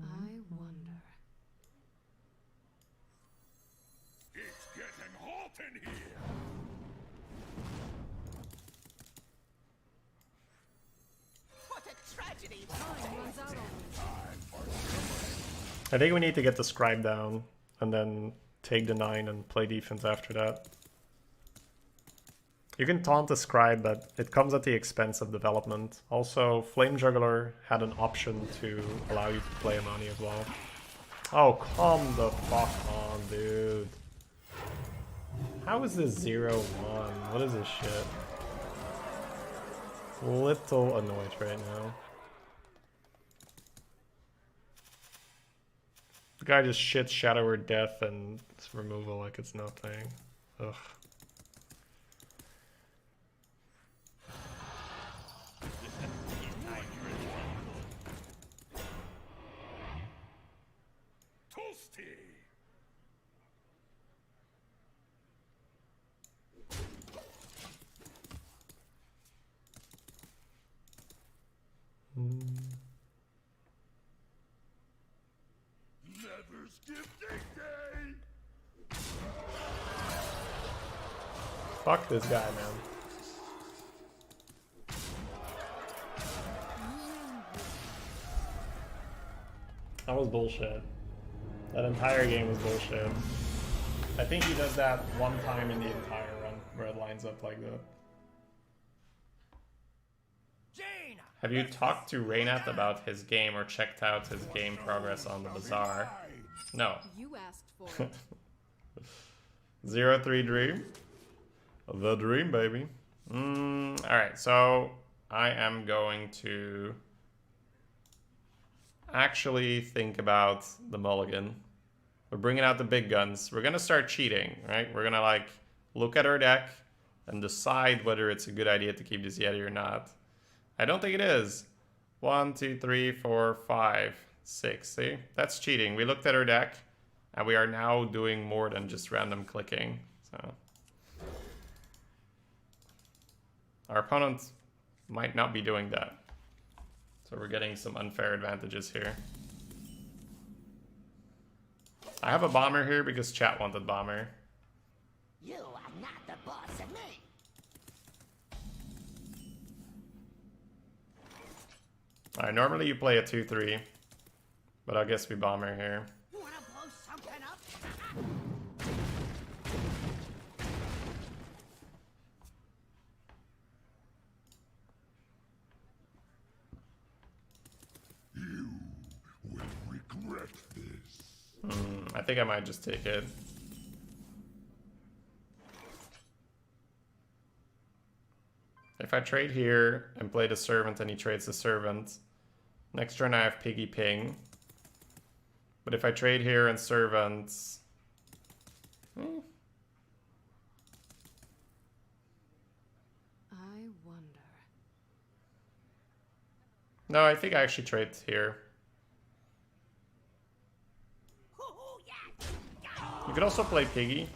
I wonder. It's getting hot in here. What a tragedy! Time runs out on me. I think we need to get the scribe down and then take the 9 and play defense after that. You can taunt the scribe, but it comes at the expense of development. Also, Flame Juggler had an option to allow you to play Amani as well. Oh, come the fuck on, dude. How is this 0-1? What is this shit? Little annoyed right now. The guy just shits Shadow or Death and it's removal like it's nothing. Ugh. Toasty. Never skip dig day. Fuck this guy, man. That was bullshit. That entire game was bullshit. I think he does that one time in the entire run where it lines up like that. Jane! Have you talked to Reynat about his game or checked out his game progress on the bazaar? No. You asked for it. 0-3 dream. The dream, baby. Alright, so I am going to actually think about the mulligan. We're bringing out the big guns. We're gonna start cheating, right? We're gonna like look at our deck and decide whether it's a good idea to keep this Yeti or not. I don't think it is. 1, 2, 3, 4, 5, 6. See? That's cheating. We looked at our deck and we are now doing more than just random clicking. So our opponent might not be doing that. So we're getting some unfair advantages here. I have a bomber here because chat wanted bomber. You are not the boss of me! Alright, normally you play a 2-3, but I guess we bomber here. You wanna blow something up? You will regret this. I think I might just take it. If I trade here and play the servant and he trades the servant, next turn I have piggy ping. But if I trade here and servants... I wonder. No, I think I actually trade here. Hoo-hoo, yeah! You could also play piggy.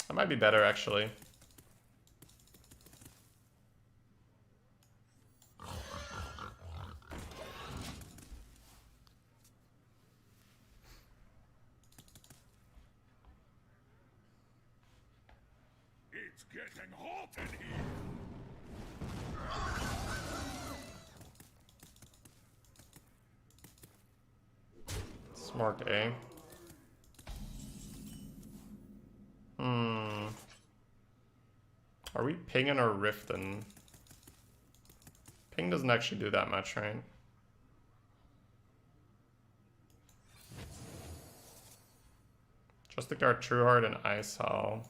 That might be better, actually. It's getting hot in here. Smart, eh? Are we pinging or rifting? Ping doesn't actually do that much, right? Just our True Heart and Ice Hall.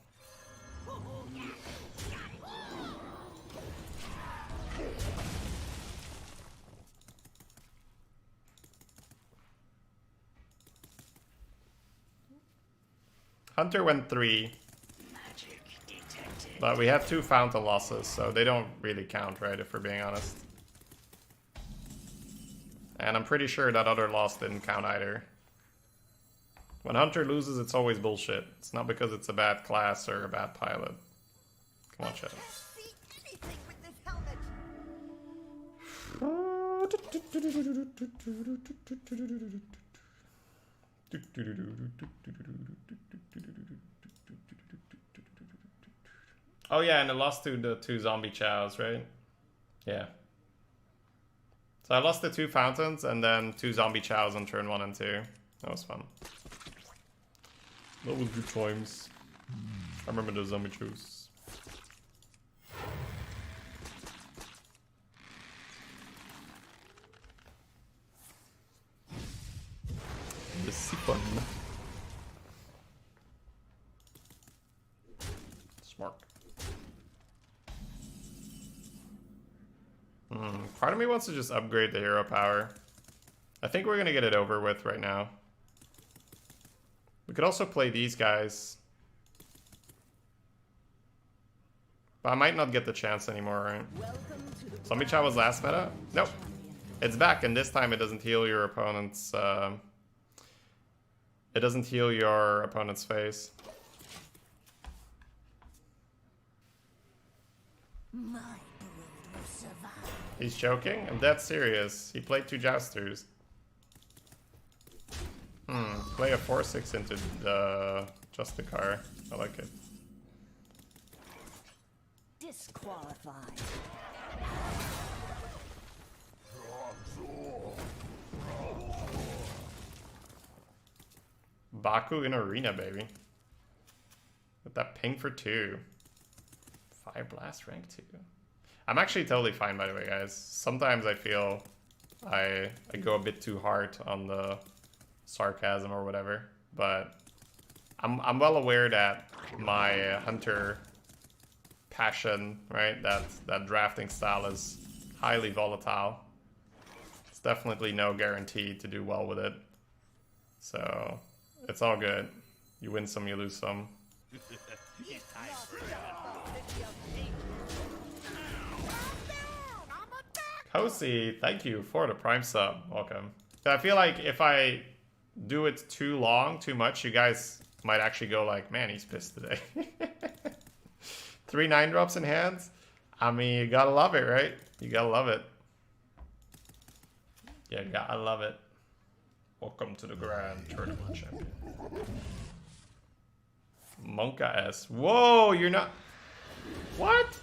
Hunter went 3. But we have 2 fountain losses, so they don't really count, right, if we're being honest. And I'm pretty sure that other loss didn't count either. When Hunter loses, it's always bullshit. It's not because it's a bad class or a bad pilot. Come on, chat. Can't see anything with this helmet. Oh yeah, and I lost to the 2 zombie chows, right? Yeah. So I lost the 2 fountains and then 2 zombie chows on turn 1 and 2. That was fun. That was good times. I remember the zombie chows. The Sipon. Smart. Part of me wants to just upgrade the hero power. I think we're gonna get it over with right now. We could also play these guys. But I might not get the chance anymore, right? Zombie Chow was last meta? Nope. It's back, and this time it doesn't heal your opponent's... it doesn't heal your opponent's face. He's joking? I'm dead serious. He played 2 Jousters. Play a 4-6 into the Justicar. I like it. Disqualified. Baku in arena, baby. With that ping for 2. Fire Blast rank 2. I'm actually totally fine, by the way, guys. Sometimes I feel I go a bit too hard on the sarcasm or whatever, but I'm well aware that my hunter passion, right, that drafting style is highly volatile. It's definitely no guarantee to do well with it. So it's all good. You win some, you lose some. Kosi, thank you for the Prime sub. Welcome. So I feel like if I do it too long, too much, you guys might actually go like, man, he's pissed today. 3 9-drops in hands? I mean, you gotta love it, right? You gotta love it. Yeah, gotta love it. Welcome to the Grand Tournament Champion. Monka S. Whoa, you're not... What?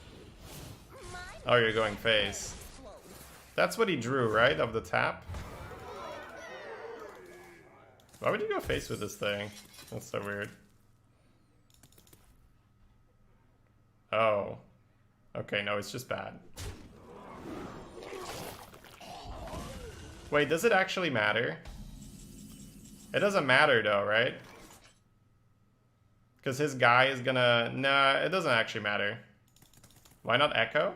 Oh, you're going face. That's what he drew, right? Of the tap? Why would you go face with this thing? That's so weird. Oh. Okay, no, it's just bad. Wait, does it actually matter? It doesn't matter though, right? Because his guy is gonna... Nah, it doesn't actually matter. Why not Echo?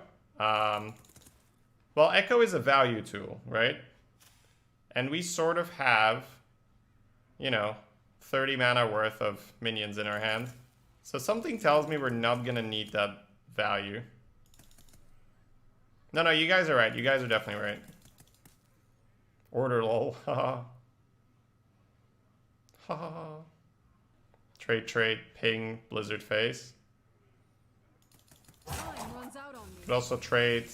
Well, Echo is a value tool, right? And we sort of have, you know, 30 mana worth of minions in our hand. So something tells me we're not gonna need that value. No, you guys are right. You guys are definitely right. Order lol. Haha. Haha. Trade, ping, blizzard face. Could also trade,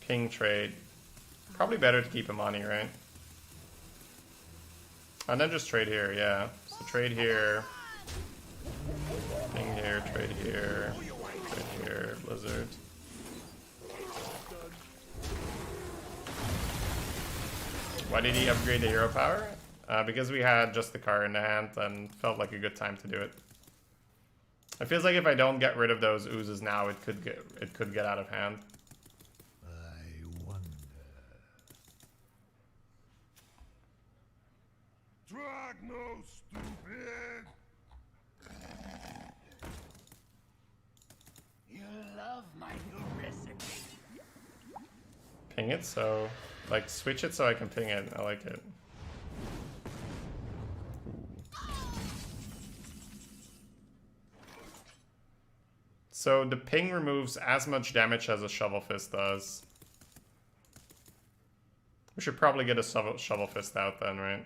ping trade. Probably better to keep him on here, right? And then just trade here, yeah. So trade here. Ping here, trade here. Trade here, blizzard. Why did he upgrade the hero power? Because we had just the car in the hand and felt like a good time to do it. It feels like if I don't get rid of those oozes now, it could get out of hand. I wonder. Drag no stupid. You love my new recipe. Ping it, so like switch it so I can ping it. I like it. So the ping removes as much damage as a Shovel Fist does. We should probably get a Shovel Fist out then, right?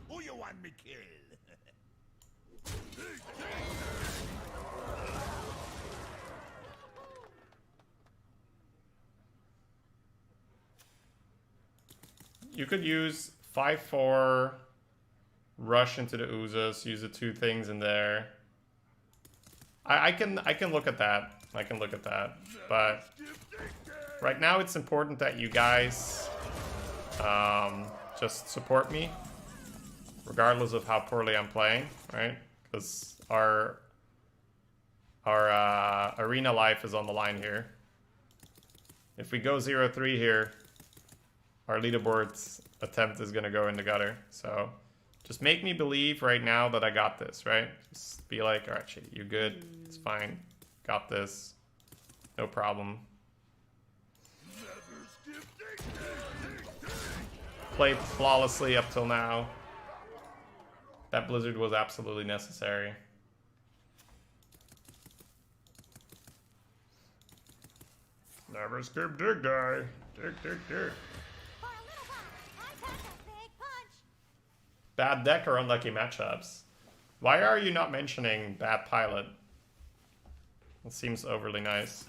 Who you want me kill? You could use 5-4, rush into the oozes, use the 2 things in there. I can look at that. I can look at that. But right now it's important that you guys just support me, regardless of how poorly I'm playing, right? Because our arena life is on the line here. If we go 0-3 here, our leaderboard's attempt is gonna go in the gutter. So just make me believe right now that I got this, right? Just be like, all right, Shady, you're good. It's fine. Got this. No problem. Played flawlessly up till now. That blizzard was absolutely necessary. Never skip dig die. Dig. Bad deck or unlucky matchups? Why are you not mentioning bad pilot? It seems overly nice.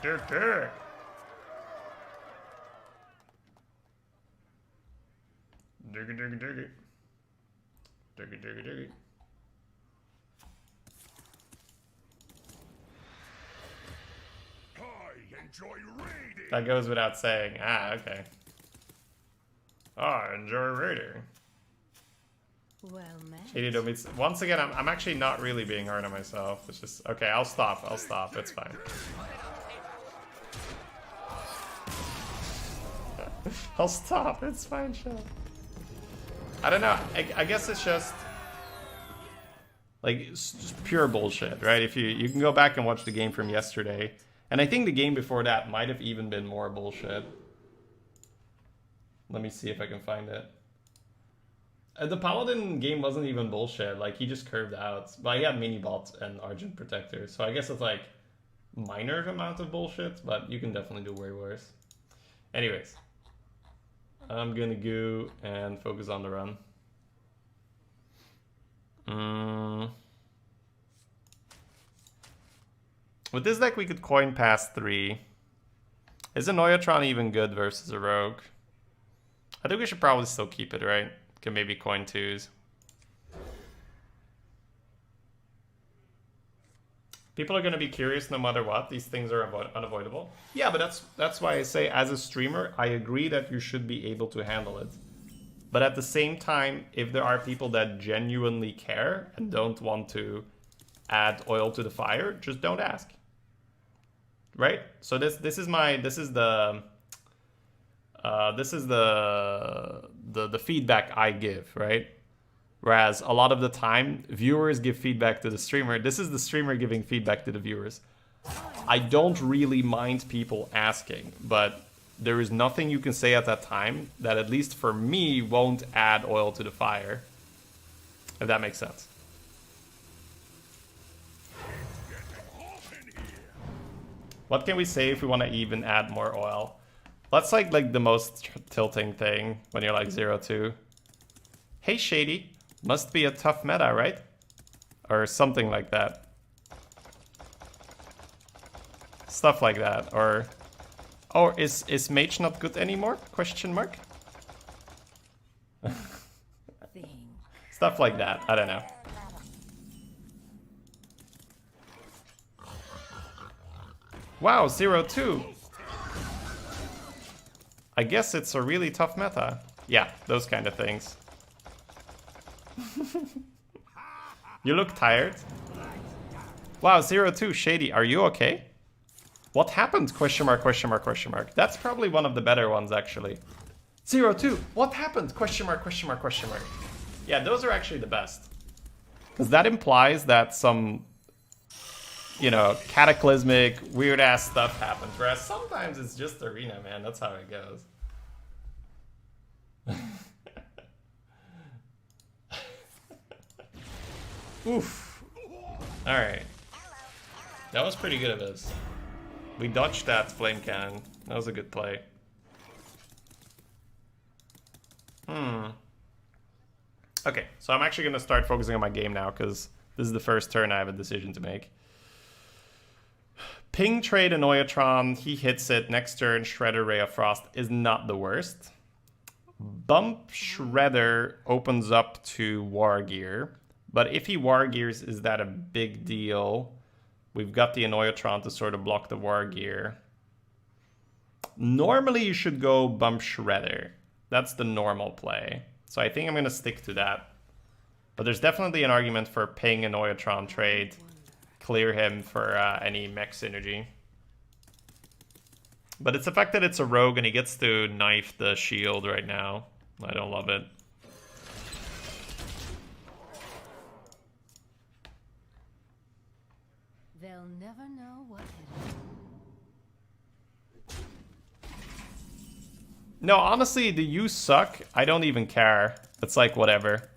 Dig. Diggy. I enjoy raiding. That goes without saying. Ah, okay. Oh, I enjoy raiding. Well met. Shady don't meet. Once again, I'm actually not really being hard on myself. It's just okay. I'll stop. It's fine. I'll stop. It's fine, chill. I don't know. I guess it's just like it's just pure bullshit, right? If you can go back and watch the game from yesterday, and I think the game before that might have even been more bullshit. Let me see if I can find it. The Paladin game wasn't even bullshit. Like he just curved out, but he had mini bots and Argent Protector, so I guess it's like minor amount of bullshit, but you can definitely do way worse. Anyways. I'm gonna go and focus on the run. With this deck, we could coin past 3. Is a Neutron even good versus a Rogue? I think we should probably still keep it, right? Can maybe coin 2s. People are going to be curious no matter what. These things are unavoidable. Yeah, but that's why I say as a streamer, I agree that you should be able to handle it. But at the same time, if there are people that genuinely care and don't want to add oil to the fire, just don't ask. Right? So this is the feedback I give, right? Whereas a lot of the time, viewers give feedback to the streamer. This is the streamer giving feedback to the viewers. I don't really mind people asking, but there is nothing you can say at that time that, at least for me, won't add oil to the fire. If that makes sense. What can we say if we want to even add more oil? That's like the most tilting thing when you're like 0-2. Hey, Shady. Must be a tough meta, right? Or something like that. Stuff like that. Or is Mage not good anymore? Question mark. Stuff like that. I don't know. Wow, 0-2. I guess it's a really tough meta. Yeah, those kind of things. You look tired. Wow, 0-2, Shady, are you okay? What happened? Question mark. That's probably one of the better ones, actually. 0-2, what happened? Question mark. Yeah, those are actually the best. Because that implies that some, you know, cataclysmic, weird-ass stuff happens. Whereas sometimes it's just arena, man. That's how it goes. Oof. Alright. That was pretty good of us. We dodged that flame cannon. That was a good play. Okay, so I'm actually going to start focusing on my game now, because this is the first turn I have a decision to make. Ping trade Annoyatron, he hits it. Next turn, Shredder Ray of Frost is not the worst. Bump Shredder opens up to War Gear. But if he War Gears, is that a big deal? We've got the Annoyatron to sort of block the War Gear. Normally you should go Bump Shredder. That's the normal play. So I think I'm going to stick to that. But there's definitely an argument for ping Annoyatron trade. Clear him for any mech synergy. But it's the fact that it's a rogue and he gets to knife the shield right now. I don't love it. They'll never know what hit them. No, honestly, the you suck. I don't even care. It's like whatever.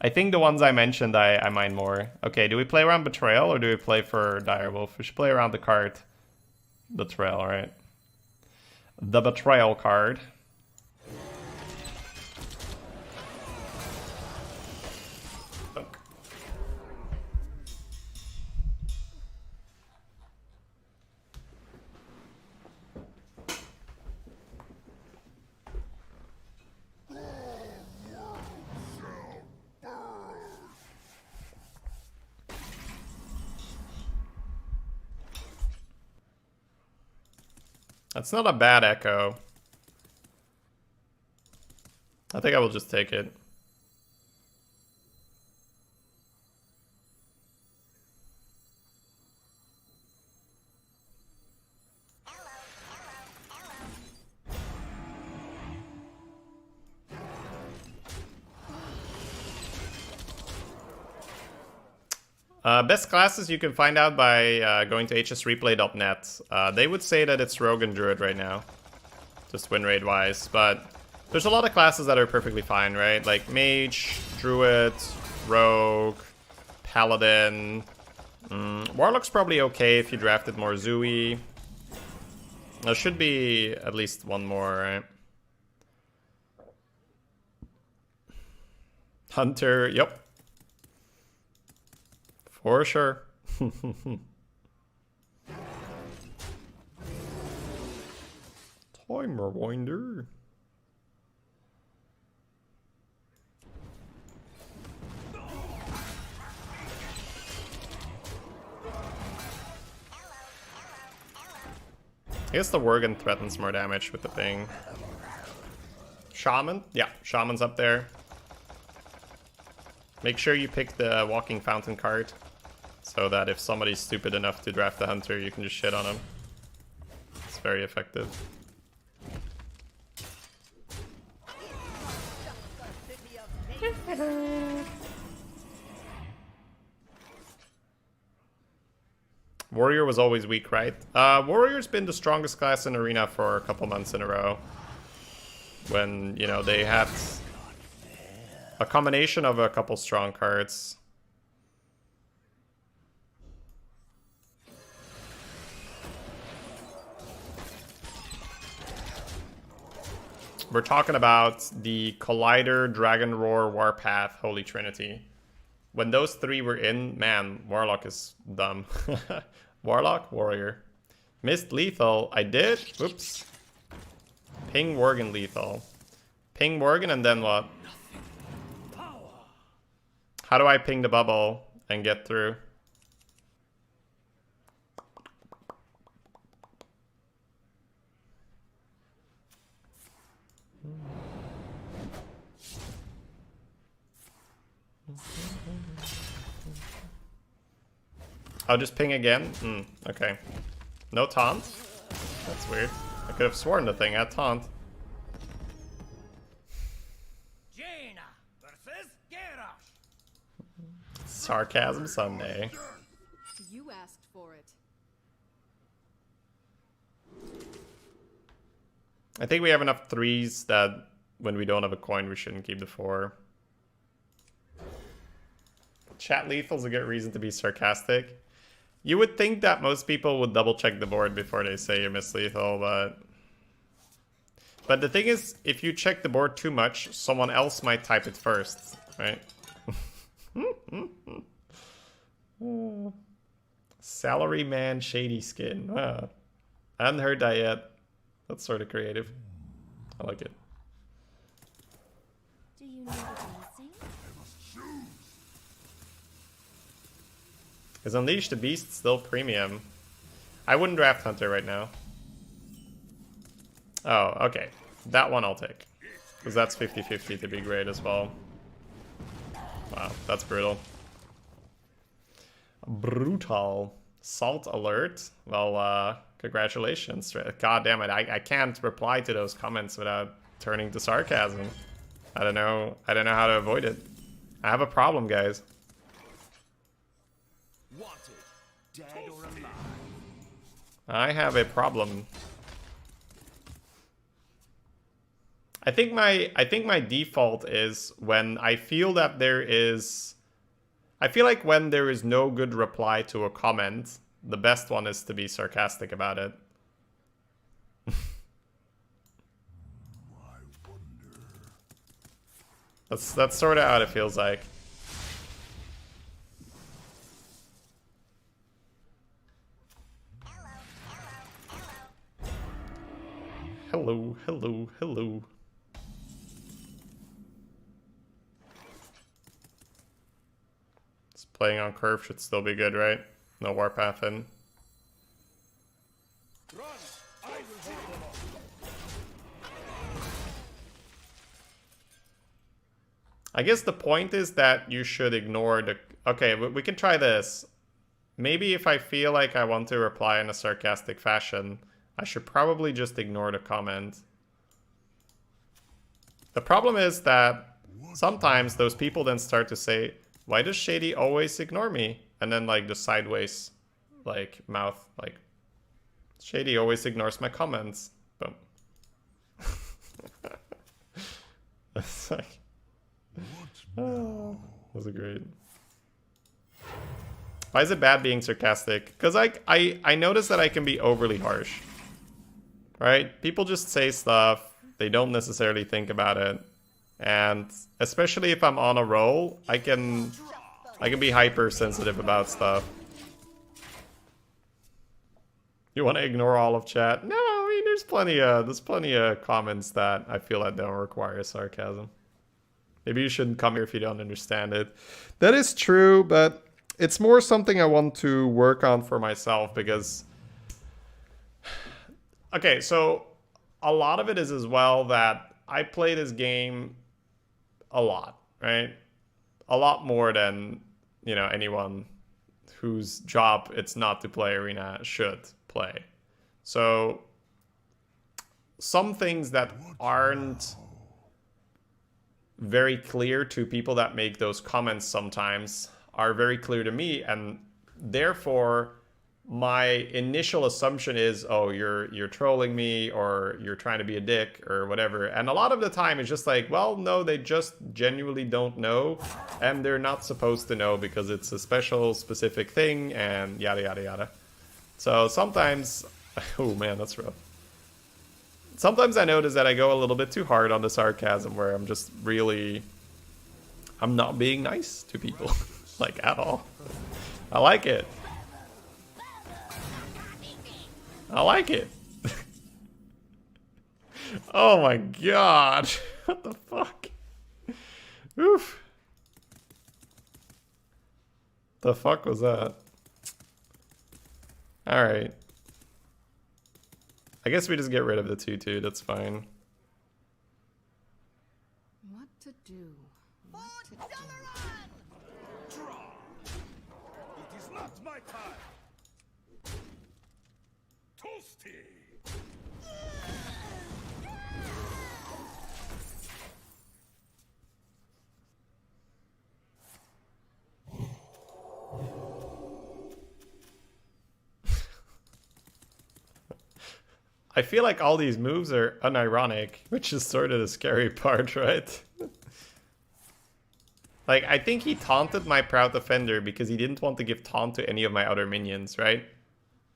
I think the ones I mentioned I mind more. Okay, do we play around Betrayal or do we play for Direwolf? We should play around the card. Betrayal, right? The Betrayal card. Look. That's not a bad echo. I think I will just take it. Best classes you can find out by going to hsreplay.net. They would say that it's Rogue and Druid right now, just win rate wise, but there's a lot of classes that are perfectly fine, right? Like Mage, Druid, Rogue, Paladin. Warlock's probably okay if you drafted more Zooey. There should be at least one more, right? Hunter, yep. For sure. Timer winder. I guess the Worgen threatens more damage with the thing. Shaman? Yeah, Shaman's up there. Make sure you pick the Walking Fountain card, so that if somebody's stupid enough to draft the Hunter, you can just shit on him. It's very effective. Warrior was always weak, right? Warrior's been the strongest class in Arena for a couple months in a row. When, you know, they had a combination of a couple strong cards. We're talking about the Collider, Dragon Roar, Warpath, Holy Trinity. When those three were in, man, Warlock is dumb. Warlock, Warrior. Missed Lethal. I did? Whoops. Ping Worgen Lethal. Ping Worgen and then what? How do I ping the bubble and get through? I'll just ping again? Okay. No taunt? That's weird. I could have sworn the thing had taunt. Jaina versus Garrosh. Sarcasm Sunday. You asked for it. I think we have enough 3s that when we don't have a coin, we shouldn't keep the 4. Chat lethal's a good reason to be sarcastic. You would think that most people would double check the board before they say you miss lethal, but the thing is, if you check the board too much, someone else might type it first, right? Salary man shady skin. Wow. I hadn't heard that yet. That's sort of creative. I like it. Do you need a dancing? Is Unleash the Beast still premium? I wouldn't draft Hunter right now. Oh, okay. That one I'll take. Because that's 50-50 to be great as well. Wow, that's brutal. Brutal. Salt alert. Well, congratulations. God damn it, I can't reply to those comments without turning to sarcasm. I don't know how to avoid it. I have a problem, guys. Wanted, dead or alive. I have a problem. I think my default is when I feel that there is... I feel like when there is no good reply to a comment, the best one is to be sarcastic about it. I wonder. That's sort of how it feels like. Hello, hello, hello. Playing on curve should still be good, right? No warpath in. Run! I will hold them off. I guess the point is that you should ignore the... Okay, we can try this. Maybe if I feel like I want to reply in a sarcastic fashion, I should probably just ignore the comment. The problem is that sometimes those people then start to say, why does Shady always ignore me? And then like the sideways like mouth, like Shady always ignores my comments. Boom. That's like, oh, that was great. Why is it bad being sarcastic? Because I notice that I can be overly harsh. Right? People just say stuff. They don't necessarily think about it. And especially if I'm on a roll, I can be hypersensitive about stuff. You want to ignore all of chat? No, I mean there's plenty of comments that I feel that don't require sarcasm. Maybe you shouldn't come here if you don't understand it. That is true, but it's more something I want to work on for myself because... Okay, so a lot of it is as well that I play this game a lot, right? A lot more than, you know, anyone whose job it's not to play Arena should play. So some things that aren't very clear to people that make those comments sometimes are very clear to me, and therefore my initial assumption is, oh, you're trolling me or you're trying to be a dick or whatever. And a lot of the time it's just like, well, no, they just genuinely don't know and they're not supposed to know because it's a special specific thing and yada yada yada. So sometimes, oh man, that's rough. Sometimes I notice that I go a little bit too hard on the sarcasm where I'm just really, I'm not being nice to people, like at all. I like it. I like it. Oh my god. What the fuck? Oof. The fuck was that? Alright. I guess we just get rid of the 2-2, that's fine. What to do? What to do? Draw! It is not my time! Toasty! I feel like all these moves are unironic, which is sort of the scary part, right? Like, I think he taunted my Proud Defender because he didn't want to give taunt to any of my other minions, right?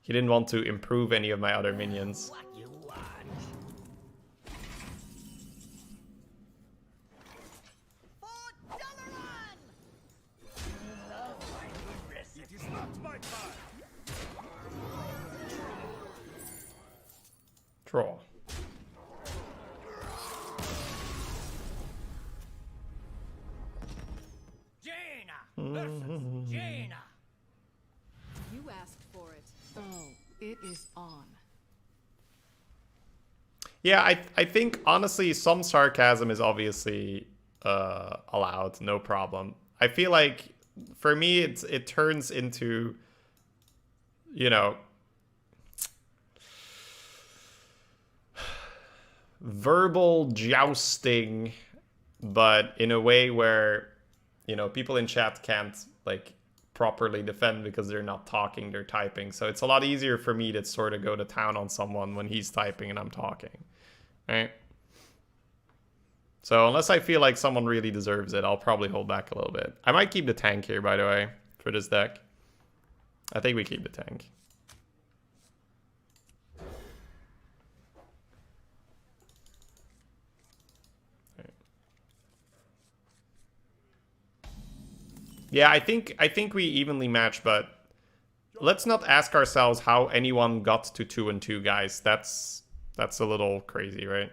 He didn't want to improve any of my other minions. What you want? $4 run! You love my new recipe. It is not my time. Draw. Jaina versus Jaina. You asked for it. Oh, it is on. Yeah, I think, honestly, some sarcasm is obviously allowed, no problem. I feel like, for me, it turns into, you know, verbal jousting, but in a way where, you know, people in chat can't, like, properly defend because they're not talking, they're typing. So it's a lot easier for me to sort of go to town on someone when he's typing and I'm talking, right? So unless I feel like someone really deserves it, I'll probably hold back a little bit. I might keep the tank here, by the way, for this deck. I think we keep the tank. Yeah, I think we evenly match, but let's not ask ourselves how anyone got to 2-2, guys. That's a little crazy, right?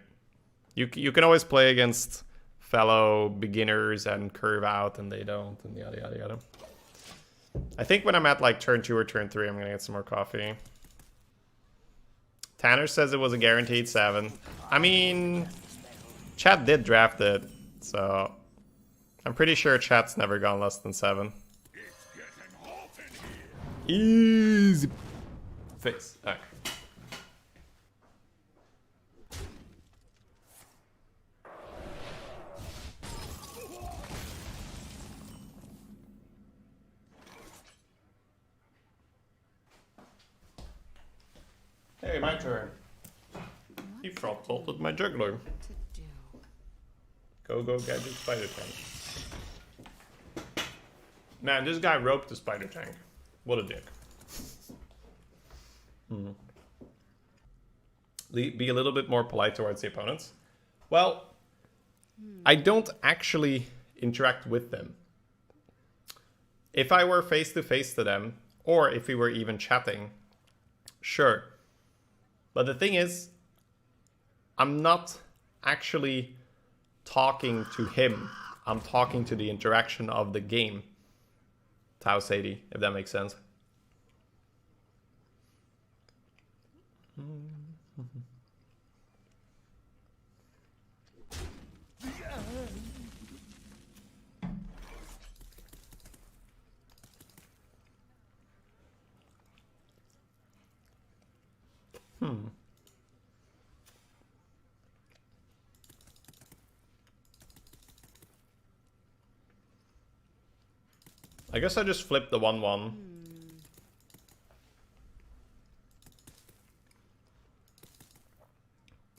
You can always play against fellow beginners and curve out, and they don't, and yada yada yada. I think when I'm at like turn 2 or turn 3, I'm gonna get some more coffee. Tanner says it was a guaranteed 7. I mean, chat did draft it, so I'm pretty sure chat's never gone less than 7. It's getting hot in here. Easy. Face. Okay. Hey, my turn. He front bolted my juggler. To do. Go gadget spider tank. Man, this guy roped the spider tank. What a dick. Be a little bit more polite towards the opponents. Well, I don't actually interact with them. If I were face to face to them, or if we were even chatting, sure. But the thing is, I'm not actually talking to him. I'm talking to the interaction of the game. Tau Sadie, if that makes sense. I guess I just flipped the 1-1.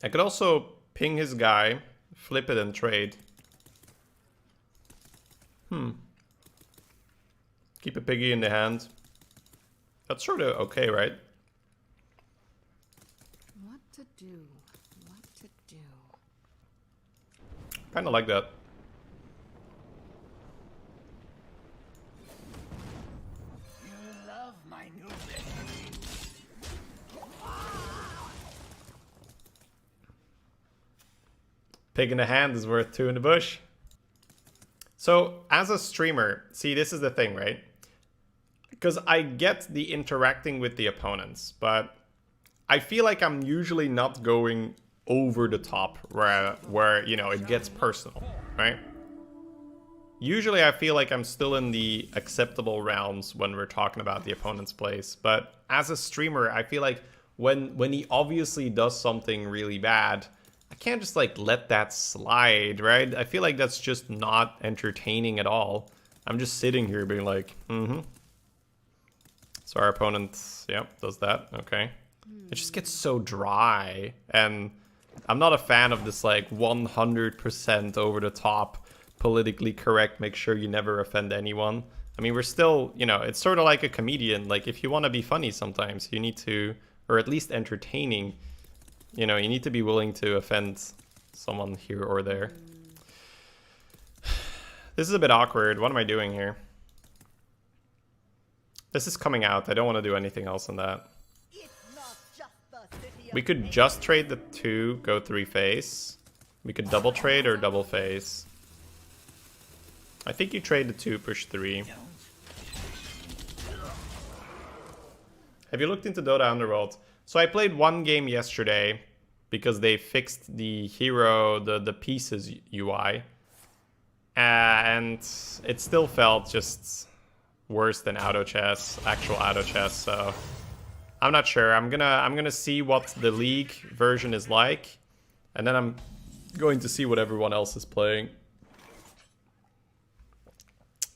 I could also ping his guy, flip it and trade. Keep a piggy in the hand. That's sort of okay, right? What to do? What to do? Kind of like that. You love my new recipe. Pig in the hand is worth 2 in the bush. So, as a streamer, see, this is the thing, right? Because I get the interacting with the opponents, but I feel like I'm usually not going over the top where you know, it gets personal, right? Usually I feel like I'm still in the acceptable rounds when we're talking about the opponent's plays, but as a streamer, I feel like when he obviously does something really bad, I can't just like let that slide, right? I feel like that's just not entertaining at all. I'm just sitting here being like, So our opponent, yeah, does that, okay. It just gets so dry, and I'm not a fan of this like 100% over the top, politically correct, make sure you never offend anyone. I mean, we're still, you know, it's sort of like a comedian. Like, if you want to be funny sometimes, you need to, or at least entertaining, you know, you need to be willing to offend someone here or there. This is a bit awkward. What am I doing here? This is coming out. I don't want to do anything else on that. It's not just the city of We could nature. just trade the 2, go 3 face. We could double trade or double face. I think you trade the 2, push 3. Have you looked into Dota Underworld? So I played one game yesterday because they fixed the hero, the pieces UI. And it still felt just worse than auto chess, actual auto chess, so I'm not sure. I'm gonna see what the league version is like, and then I'm going to see what everyone else is playing.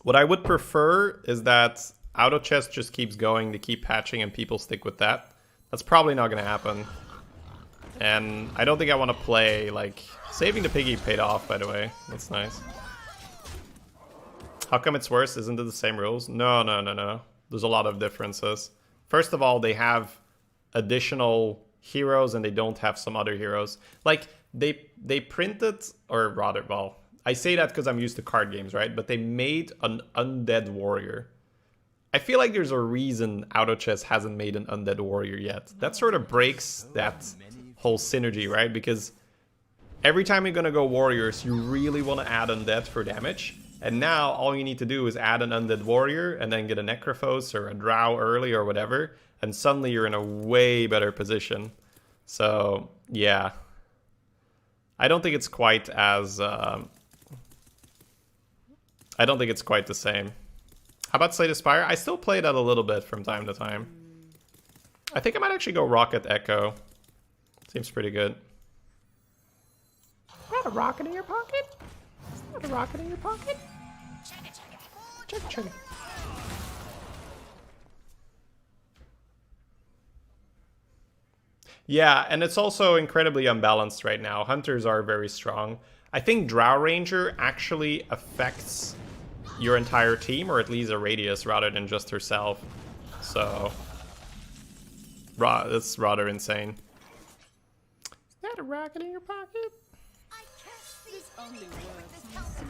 What I would prefer is that auto chess just keeps going, they keep patching and people stick with that. That's probably not gonna happen. And I don't think I want to play, like, saving the piggy paid off, by the way. That's nice. How come it's worse? Isn't it the same rules? No. There's a lot of differences. First of all, they have additional heroes and they don't have some other heroes. Like, they printed, or rather, well, I say that because I'm used to card games, right? But they made an undead warrior. I feel like there's a reason Auto Chess hasn't made an undead warrior yet. That sort of breaks that whole synergy, right? Because every time you're gonna go warriors, you really want to add undead for damage. And now all you need to do is add an undead warrior and then get a necrophos or a drow early or whatever, and suddenly you're in a way better position. So yeah, I don't think it's quite as I don't think it's quite the same. How about Slay the Spire? I still play that a little bit from time to time. I think I might actually go Rocket Echo. Seems pretty good. Is that a rocket in your pocket? Is that a rocket in your pocket? Check it. Yeah, and it's also incredibly unbalanced right now. Hunters are very strong. I think Drow Ranger actually affects your entire team, or at least a radius, rather than just herself. So, that's rather insane. Is that a rocket in your pocket? I can't see Only anything with this words. helmet.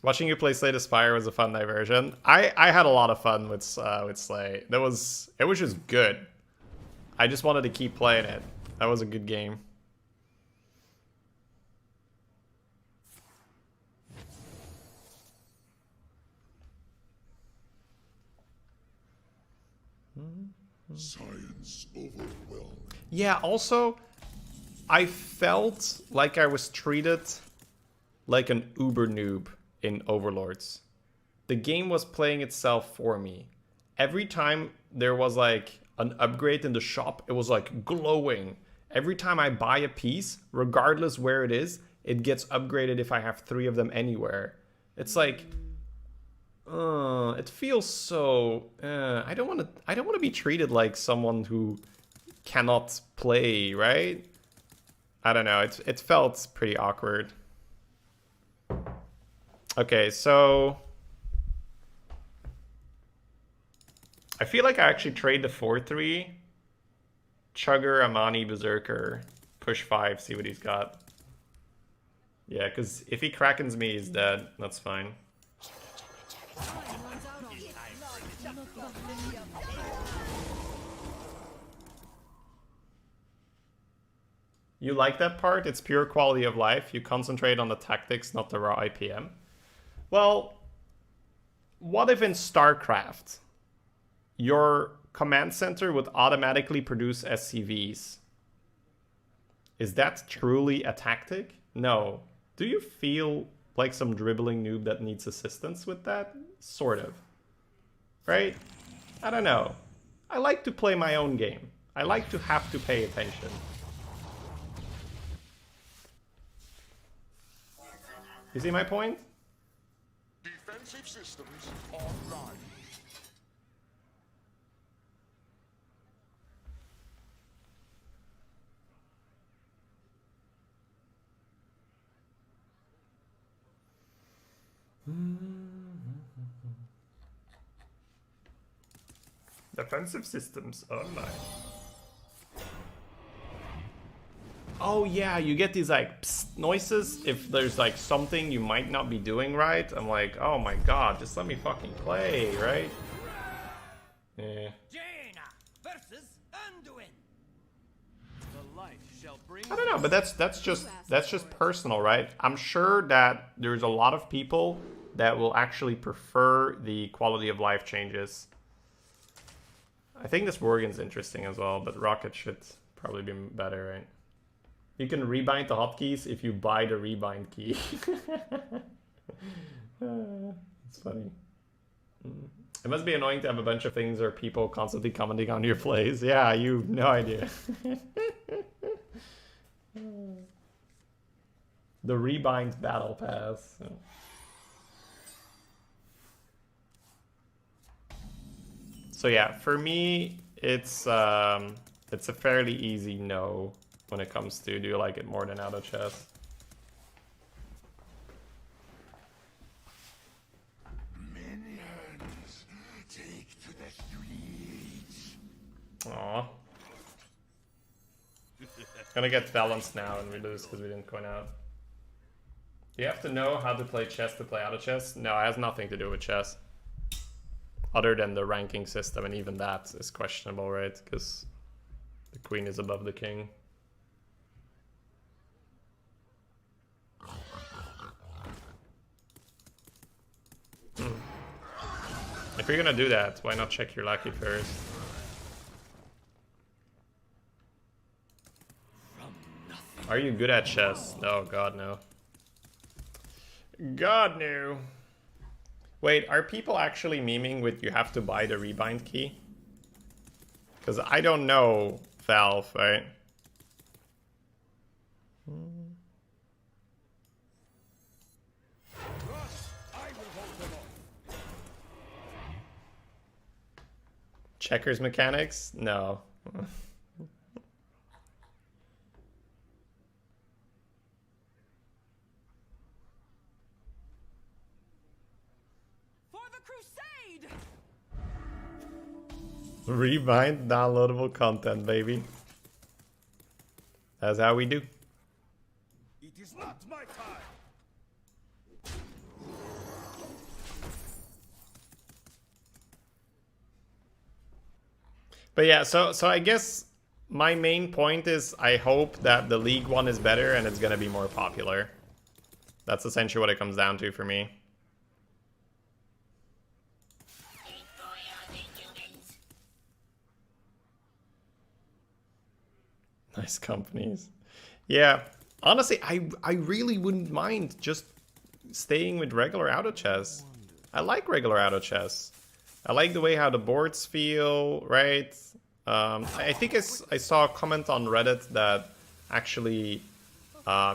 Watching you play Slay the Spire was a fun diversion. I had a lot of fun with Slay. It was just good. I just wanted to keep playing it. That was a good game. Science overwhelming. Yeah, also, I felt like I was treated like an uber noob in Overlords. The game was playing itself for me. Every time there was like an upgrade in the shop, it was like glowing. Every time I buy a piece, regardless where it is, it gets upgraded if I have 3 of them anywhere. It's like, it feels so. I don't want to be treated like someone who cannot play, right? I don't know. It felt pretty awkward. Okay, so I feel like I actually trade the 4-3. Chugger, Amani, Berserker. Push 5, see what he's got. Yeah, because if he Krakens me, he's dead. That's fine. You like that part? It's pure quality of life. You concentrate on the tactics, not the raw IPM. Well, what if in StarCraft, your command center would automatically produce SCVs? Is that truly a tactic? No. Do you feel like some dribbling noob that needs assistance with that? Sort of. Right? I don't know. I like to play my own game. I like to have to pay attention. You see my point? Defensive systems online. Defensive systems online. Oh yeah, you get these like psst noises if there's like something you might not be doing right. I'm like, oh my god, just let me fucking play, right? Yeah. Jaina versus Anduin. The light shall bring I don't know, but that's just personal, right? I'm sure that there's a lot of people that will actually prefer the quality of life changes. I think this Worgen's interesting as well, but Rocket should probably be better, right? You can rebind the hotkeys if you buy the rebind key. It's funny. It must be annoying to have a bunch of things or people constantly commenting on your plays. Yeah, you have no idea. The rebind battle pass. So yeah, for me, it's a fairly easy no when it comes to do you like it more than auto chess. Minions, take to the streets. Aww. Gonna get balanced now and we lose because we didn't coin out. Do you have to know how to play chess to play auto chess? No, it has nothing to do with chess. Other than the ranking system, and even that is questionable, right? Because the queen is above the king. If you're gonna do that, why not check your lucky first? Are you good at chess? Oh god, no. God, no. Wait, are people actually memeing with you have to buy the rebind key? Because I don't know, Valve, right? Checkers mechanics? No. For the crusade. Rebind downloadable content, baby. That's how we do. It is not my time. But yeah, so I guess my main point is I hope that the League one is better and it's gonna be more popular. That's essentially what it comes down to for me. Nice companies. Yeah, honestly, I really wouldn't mind just staying with regular auto chess. I like regular auto chess. I like the way how the boards feel, right? I think I saw a comment on Reddit that actually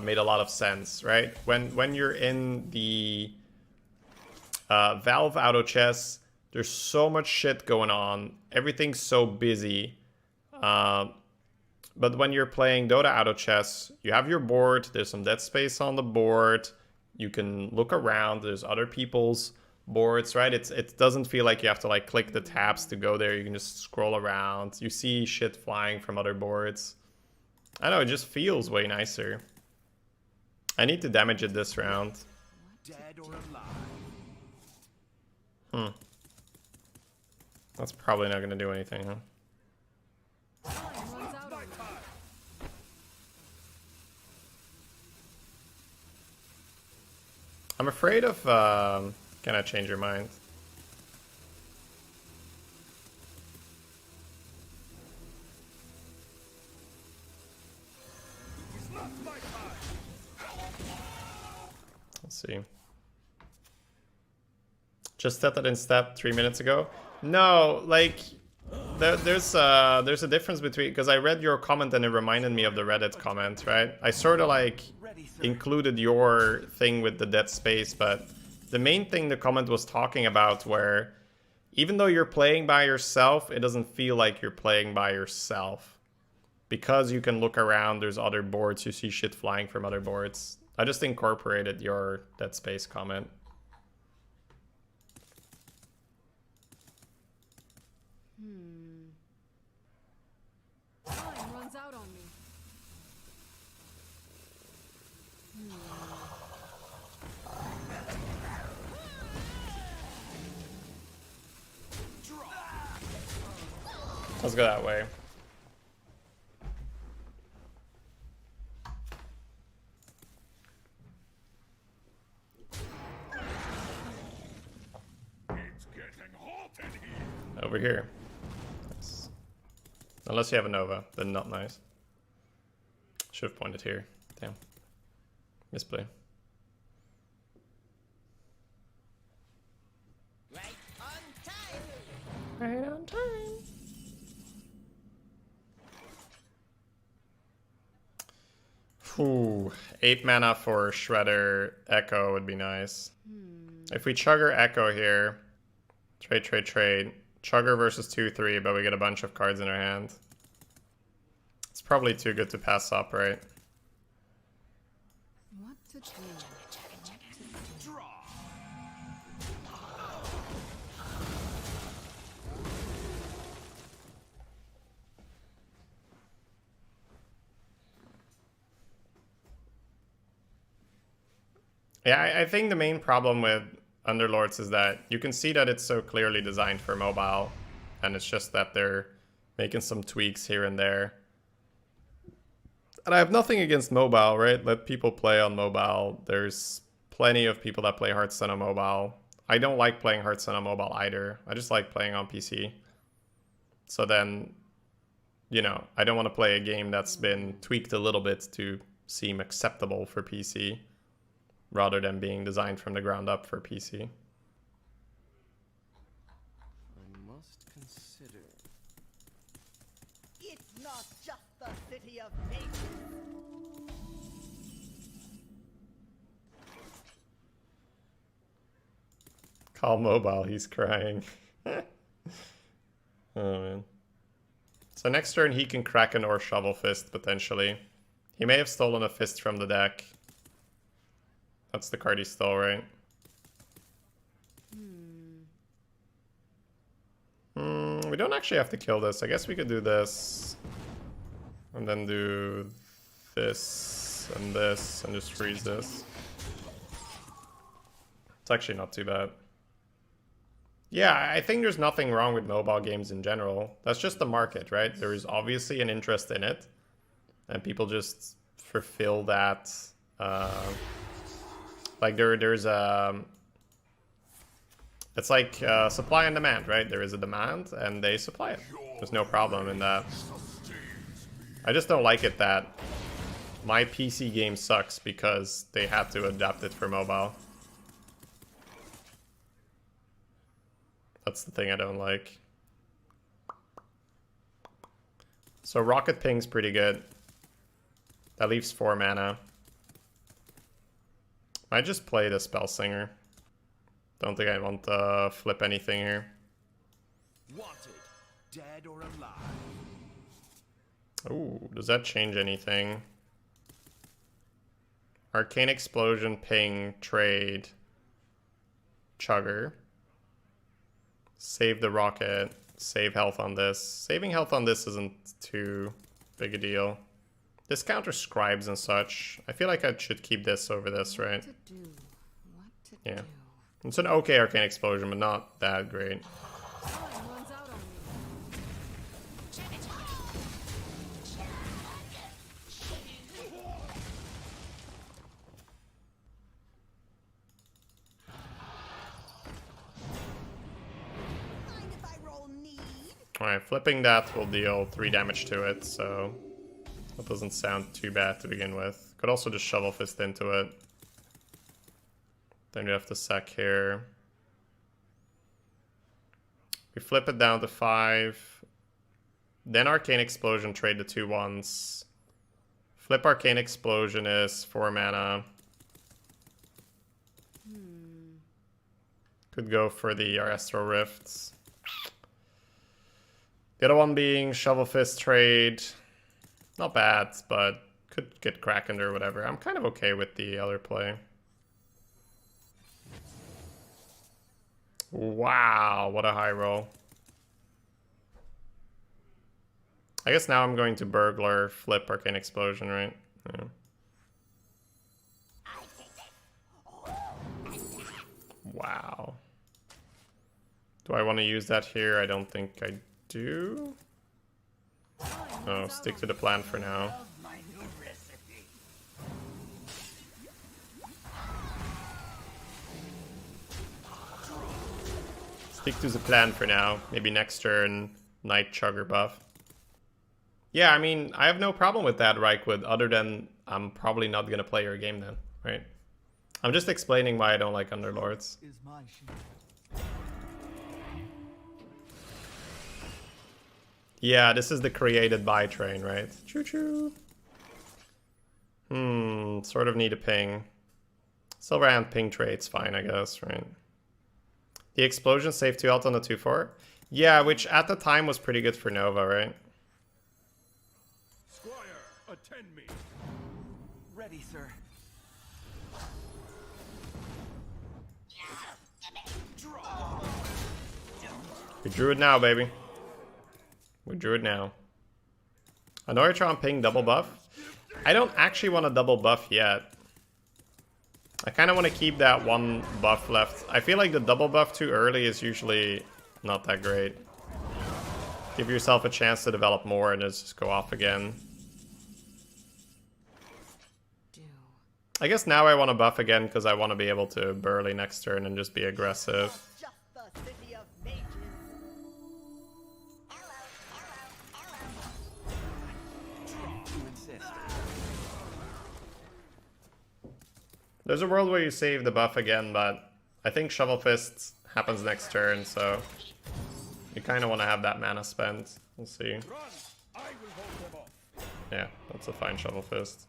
made a lot of sense, right? When you're in the Valve auto chess, there's so much shit going on. Everything's so busy. But when you're playing Dota auto chess, you have your board. There's some dead space on the board. You can look around. There's other people's boards, right? It doesn't feel like you have to like click the tabs to go there. You can just scroll around. You see shit flying from other boards. I know, it just feels way nicer. I need to damage it this round. Dead or alive. That's probably not gonna do anything, huh? Runs out on you. I'm afraid of can I change your mind? It is not my time. Let's see. Just said that in step 3 minutes ago. No, like there's a difference between, because I read your comment and it reminded me of the Reddit comment, right? I sort of like included your thing with the dead space, but the main thing the comment was talking about where even though you're playing by yourself, it doesn't feel like you're playing by yourself. Because you can look around, there's other boards, you see shit flying from other boards. I just incorporated your dead space comment. Time runs out on me. Let's go that way. It's getting hot in here. Over here. Nice. Unless you have a Nova, then not nice. Should have pointed here. Damn. Misplay. Right on time. Right on time. Ooh, 8 mana for Shredder Echo would be nice. If we chugger Echo here, trade. Chugger versus 2/3, but we get a bunch of cards in our hand. It's probably too good to pass up, right? What to do? Yeah, I think the main problem with Underlords is that you can see that it's so clearly designed for mobile, and it's just that they're making some tweaks here and there. And I have nothing against mobile, right? Let people play on mobile. There's plenty of people that play Hearthstone on mobile. I don't like playing Hearthstone on mobile either. I just like playing on PC. So then, you know, I don't want to play a game that's been tweaked a little bit to seem acceptable for PC, rather than being designed from the ground up for PC. I must consider. It's not just the city of Mage. Call mobile, he's crying. Oh man. So next turn he can Kraken or Shovel Fist potentially. He may have stolen a fist from the deck. That's the card he stole, right? We don't actually have to kill this. I guess we could do this. And then do this and just freeze this. It's actually not too bad. Yeah, I think there's nothing wrong with mobile games in general. That's just the market, right? There is obviously an interest in it. And people just fulfill that. Like there's a... It's like supply and demand, right? There is a demand and they supply it. There's no problem in that. I just don't like it that my PC game sucks because they had to adapt it for mobile. That's the thing I don't like. So Rocket Ping's pretty good. That leaves 4 mana. I just play the Spell Singer. Don't think I want to flip anything here. Wanted, dead or alive. Ooh, does that change anything? Arcane Explosion, Ping, Trade, Chugger. Save the rocket, save health on this. Saving health on this isn't too big a deal. This counters scribes and such. I feel like I should keep this over this, right? What to do? What to Yeah. do? It's an okay Arcane Explosion, but not that great. Time runs out on me. Mind if I roll need? Alright, flipping that will deal 3 damage to it, so that doesn't sound too bad to begin with. Could also just Shovel Fist into it. Then you have to sack here. We flip it down to 5. Then Arcane Explosion, trade the 2 1s. Flip Arcane Explosion is 4 mana. Could go for the Astral Rifts. The other one being Shovel Fist trade. Not bad, but could get Krakened or whatever. I'm kind of okay with the other play. Wow, what a high roll. I guess now I'm going to Burglar, flip Arcane Explosion, right? Yeah. Wow. Do I want to use that here? I don't think I do. Oh, stick to the plan for now. My new recipe. Stick to the plan for now. Maybe next turn, Night Chugger buff. Yeah, I mean, I have no problem with that, Ryquid, other than I'm probably not going to play your game then, right? I'm just explaining why I don't like Underlords. Is my shield. Yeah, this is the created by train, right? Choo-choo. Sort of need a ping. Silverhand ping trade's fine, I guess, right? The explosion saved 2 health on the 2-4. Yeah, which at the time was pretty good for Nova, right? Squire, attend me. Ready, sir. We drew it now, baby. We drew it now. I know you're trying to ping double buff. I don't actually want a double buff yet. I kind of want to keep that one buff left. I feel like the double buff too early is usually not that great. Give yourself a chance to develop more and just go off again. I guess now I want to buff again because I want to be able to burly next turn and just be aggressive. Just the city of mages. You insist. There's a world where you save the buff again, but I think Shovel Fist happens next turn, so you kind of want to have that mana spent. We'll see. Run! I will hold them off. Yeah, that's a fine Shovel Fist.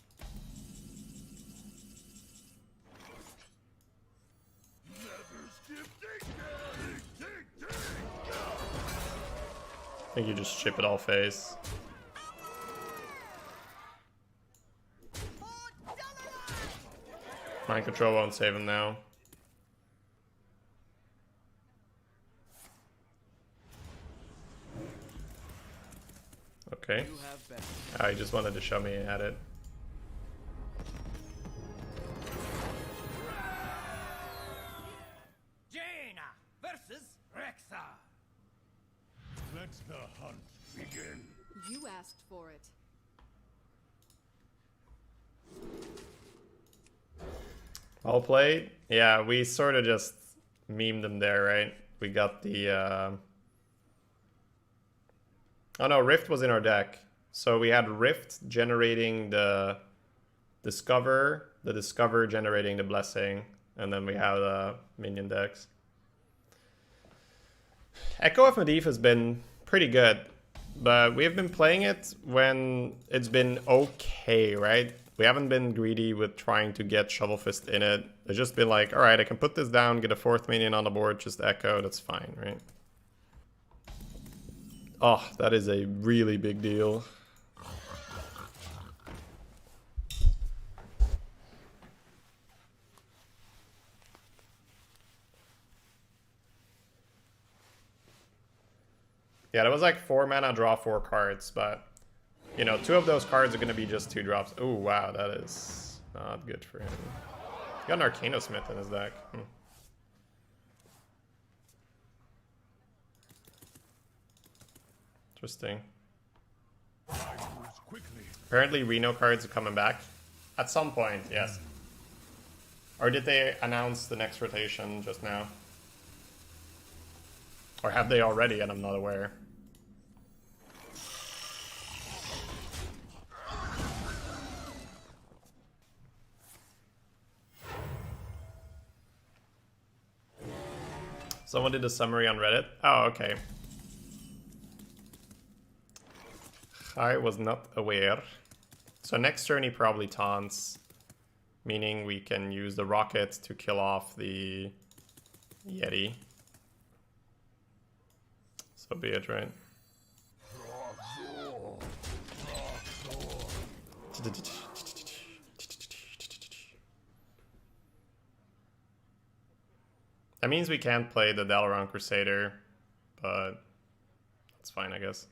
Never skip dig. I think you just chip it all face. Mind Control won't save him now. Okay. Oh, he just wanted to show me he had it. Jaina versus Rexa. Let the hunt begin. You asked for it. All played? Yeah, we sort of just memed them there, right? We got the... Oh no, Rift was in our deck. So we had Rift generating the Discover generating the Blessing, and then we have minion decks. Echo of Medivh has been pretty good, but we have been playing it when it's been okay, right? We haven't been greedy with trying to get Shovel Fist in it. It's just been like, alright, I can put this down, get a 4th minion on the board, just Echo, that's fine, right? Oh, that is a really big deal. Yeah, that was like 4 mana, draw 4 cards, but you know, 2 of those cards are going to be just 2 drops. Oh, wow, that is not good for him. He got an Arcanosmith in his deck. Interesting. Apparently Reno cards are coming back. At some point, yes. Or did they announce the next rotation just now? Or have they already and I'm not aware? Someone did a summary on Reddit. Oh, okay. I was not aware. So next turn he probably taunts, meaning we can use the rocket to kill off the Yeti. So be it, right? That means we can't play the Dalaran Crusader, but that's fine, I guess.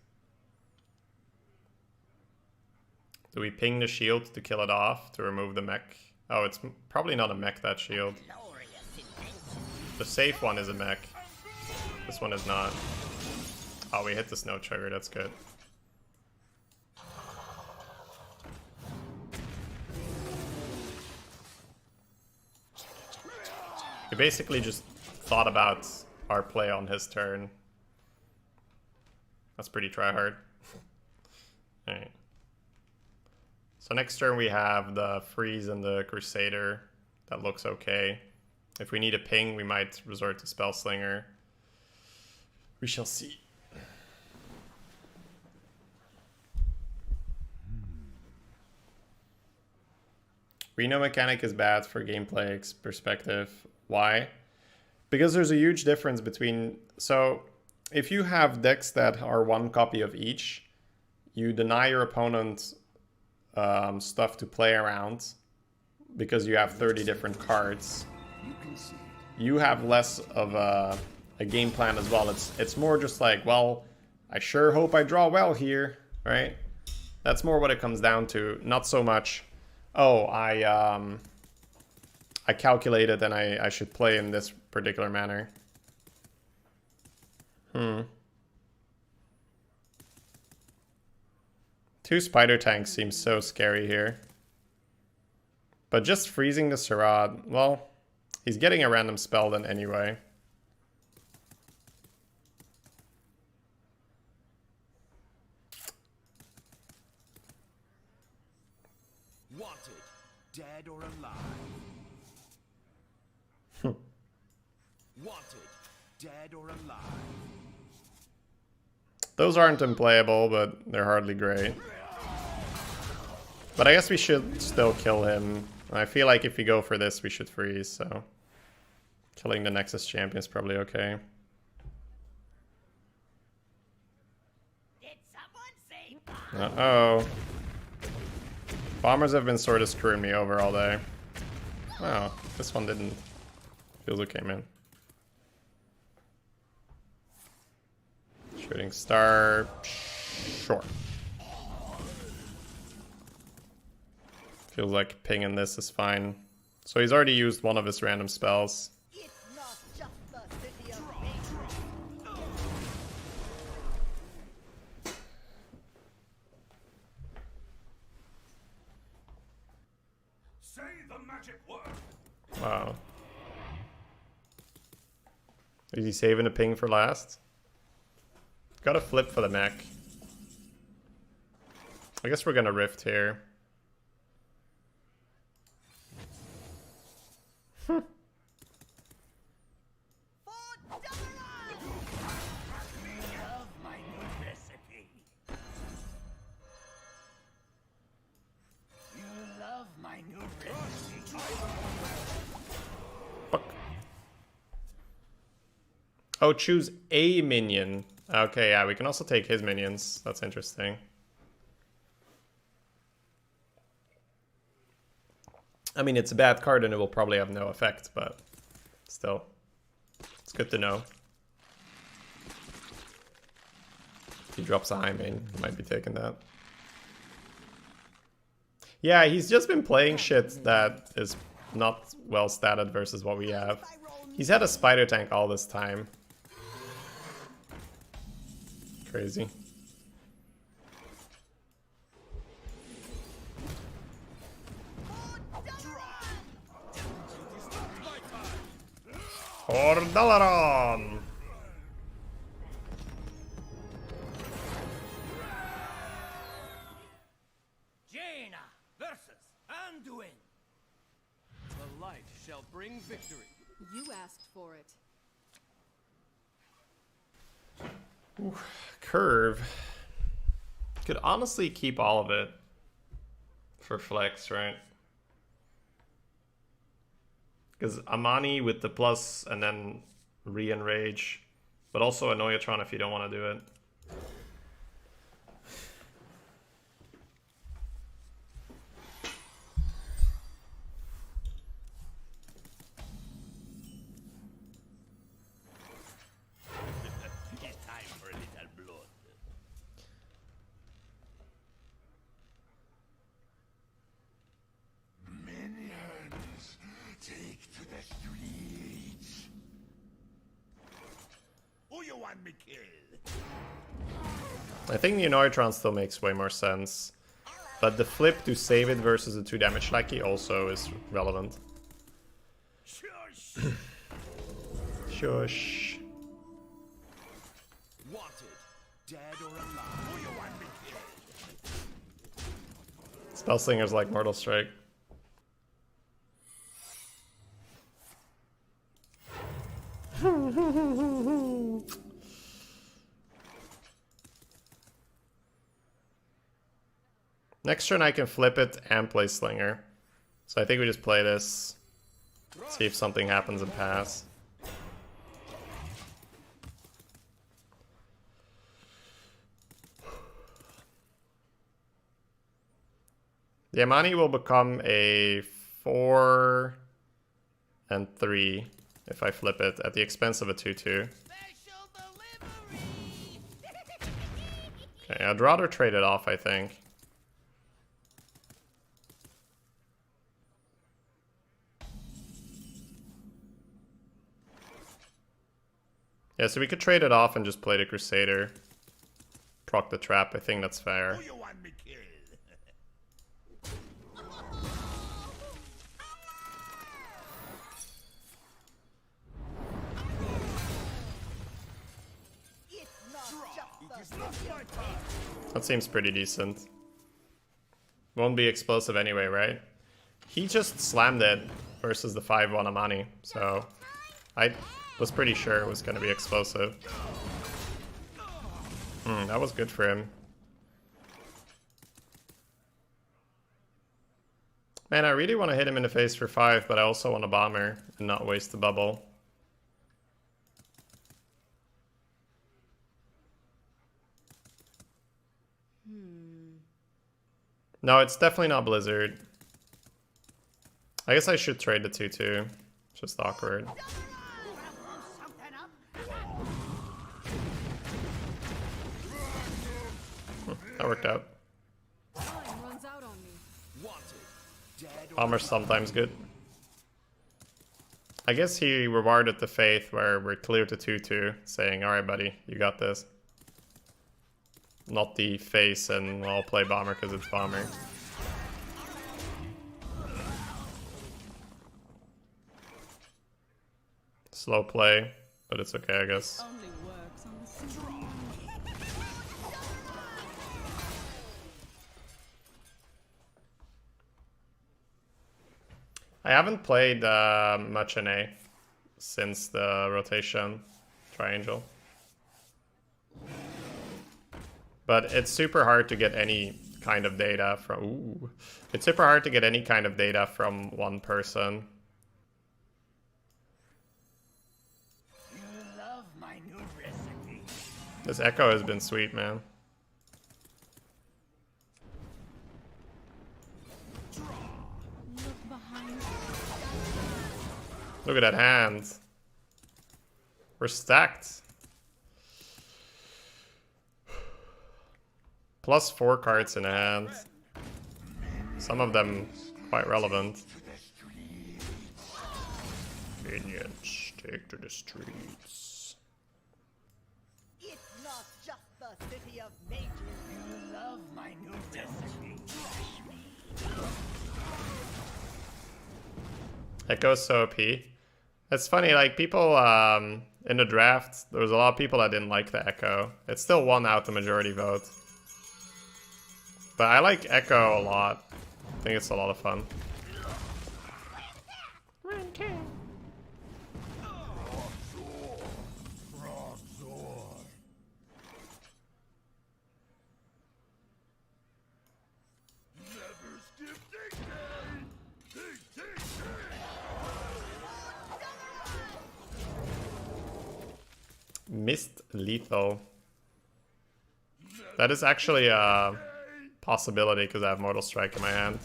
Do we ping the shield to kill it off, to remove the mech? Oh, it's probably not a mech, that shield. Glorious invention. The safe one is a mech. This one is not. Oh, we hit the snow trigger, that's good. He basically just thought about our play on his turn. That's pretty tryhard. Alright. So next turn we have the Freeze and the Crusader. That looks okay. If we need a ping, we might resort to Spellslinger. We shall see. Reno mechanic is bad for gameplay perspective. Why? Because there's a huge difference between... So, if you have decks that are one copy of each, you deny your opponent stuff to play around because you have 30 different cards. You have less of a game plan as well. It's more just like, well, I sure hope I draw well here, right? That's more what it comes down to. Not so much, oh, I calculated and I should play in this particular manner. Two spider tanks seems so scary here. But just freezing the Sarad, well, he's getting a random spell then anyway. Wanted, dead or alive. Wanted, dead or alive. Those aren't unplayable, but they're hardly great. But I guess we should still kill him. I feel like if we go for this, we should freeze, so... Killing the Nexus champion is probably okay. Did someone say bomb? Uh-oh. Bombers have been sort of screwing me over all day. Wow, this one didn't. Feels okay, man. Shooting star. Sure. Feels like pinging this is fine. So he's already used one of his random spells. It's not just the city of Mage. Say the magic word. Wow. Is he saving a ping for last? Got a flip for the mech. I guess we're gonna rift here. My new recipe. You love my new recipe. Fuck. Oh, choose a minion. Okay, yeah, we can also take his minions. That's interesting. I mean, it's a bad card and it will probably have no effect, but still. It's good to know. If he drops a high main, he might be taking that. Yeah, he's just been playing shit that is not well statted versus what we have. He's had a spider tank all this time. Crazy. Hordalaron! Jaina versus Anduin. The light shall bring victory. You asked for it. Curve. Could honestly keep all of it for flex, right? Because Amani with the plus and then re-enrage, but also Annoyatron if you don't want to do it. It's time for a little blood. want me killed? I think the Neutron still makes way more sense. But the flip to save it versus the 2 damage lackey also is relevant. Shush! Shush. Wanted, dead or alive? Who you want me killed? Spellslinger's like Mortal Strike. Next turn I can flip it and play Slinger. So I think we just play this. See if something happens and pass. The Amani will become a 4 and 3 if I flip it at the expense of a 2/2. Special delivery! Okay, I'd rather trade it off, I think. Yeah, so we could trade it off and just play the Crusader. Proc the trap, I think that's fair. Who you want me killed? It's not just the city of Mage. That seems pretty decent. Won't be explosive anyway, right? He just slammed it versus the 5-1 Amani, so I was pretty sure it was going to be explosive. That was good for him. Man, I really want to hit him in the face for 5, but I also want a bomber and not waste the bubble. No, it's definitely not Blizzard. I guess I should trade the 2/2. It's just awkward. That worked out. Time runs out on me. Bomber's sometimes good. I guess he rewarded the faith where we're clear to 2/2, saying, alright buddy, you got this. Not the face and I'll play bomber because it's bomber. Slow play, but it's okay, I guess. Only works on the single. I haven't played much NA since the rotation triangle. But it's super hard to get any kind of data from... Ooh. It's super hard to get any kind of data from one person. You love my new recipe. This Echo has been sweet, man. Look behind. Look at that hand. We're stacked. Plus 4 cards in hand. Some of them quite relevant. Minions, take to the streets. It's not just the city of Mage. You love my new recipe. Echo's so OP. It's funny, like people in the draft, there was a lot of people that didn't like the Echo. It still won out the majority vote. But I like Echo a lot. I think it's a lot of fun. Missed lethal. That is actually a possibility because I have Mortal Strike in my hand.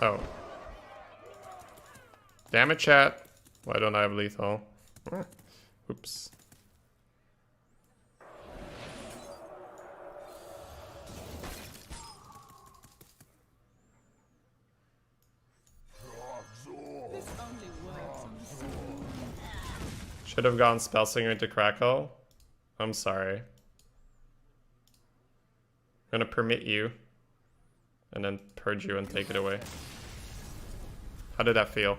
Oh. Damn it, chat. Why don't I have lethal? Oops. Should have gone Spellsinger into Crackle. I'm sorry. I'm gonna permit you. And then purge you and take it away. How did that feel?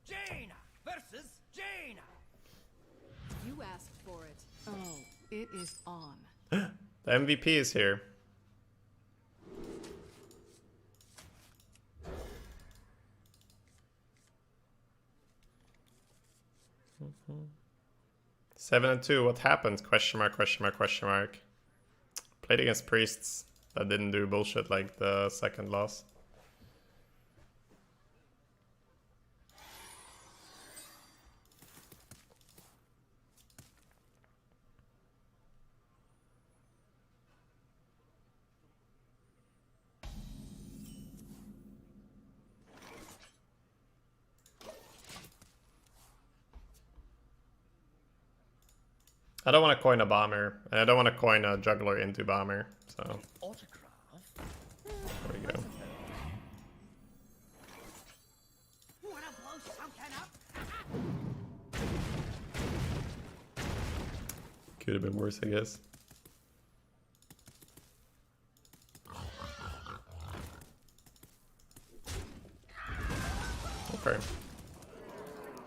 Jaina versus Jaina. You asked for it. Oh, it is on. The MVP is here. Mm-hmm. 7-2. What happened? Question mark, question mark, question mark. Played against priests that didn't do bullshit like the second loss. I don't want to coin a bomber, and I don't want to coin a juggler into bomber, so there we go. Wanna blow something up? Could have been worse, I guess. Okay.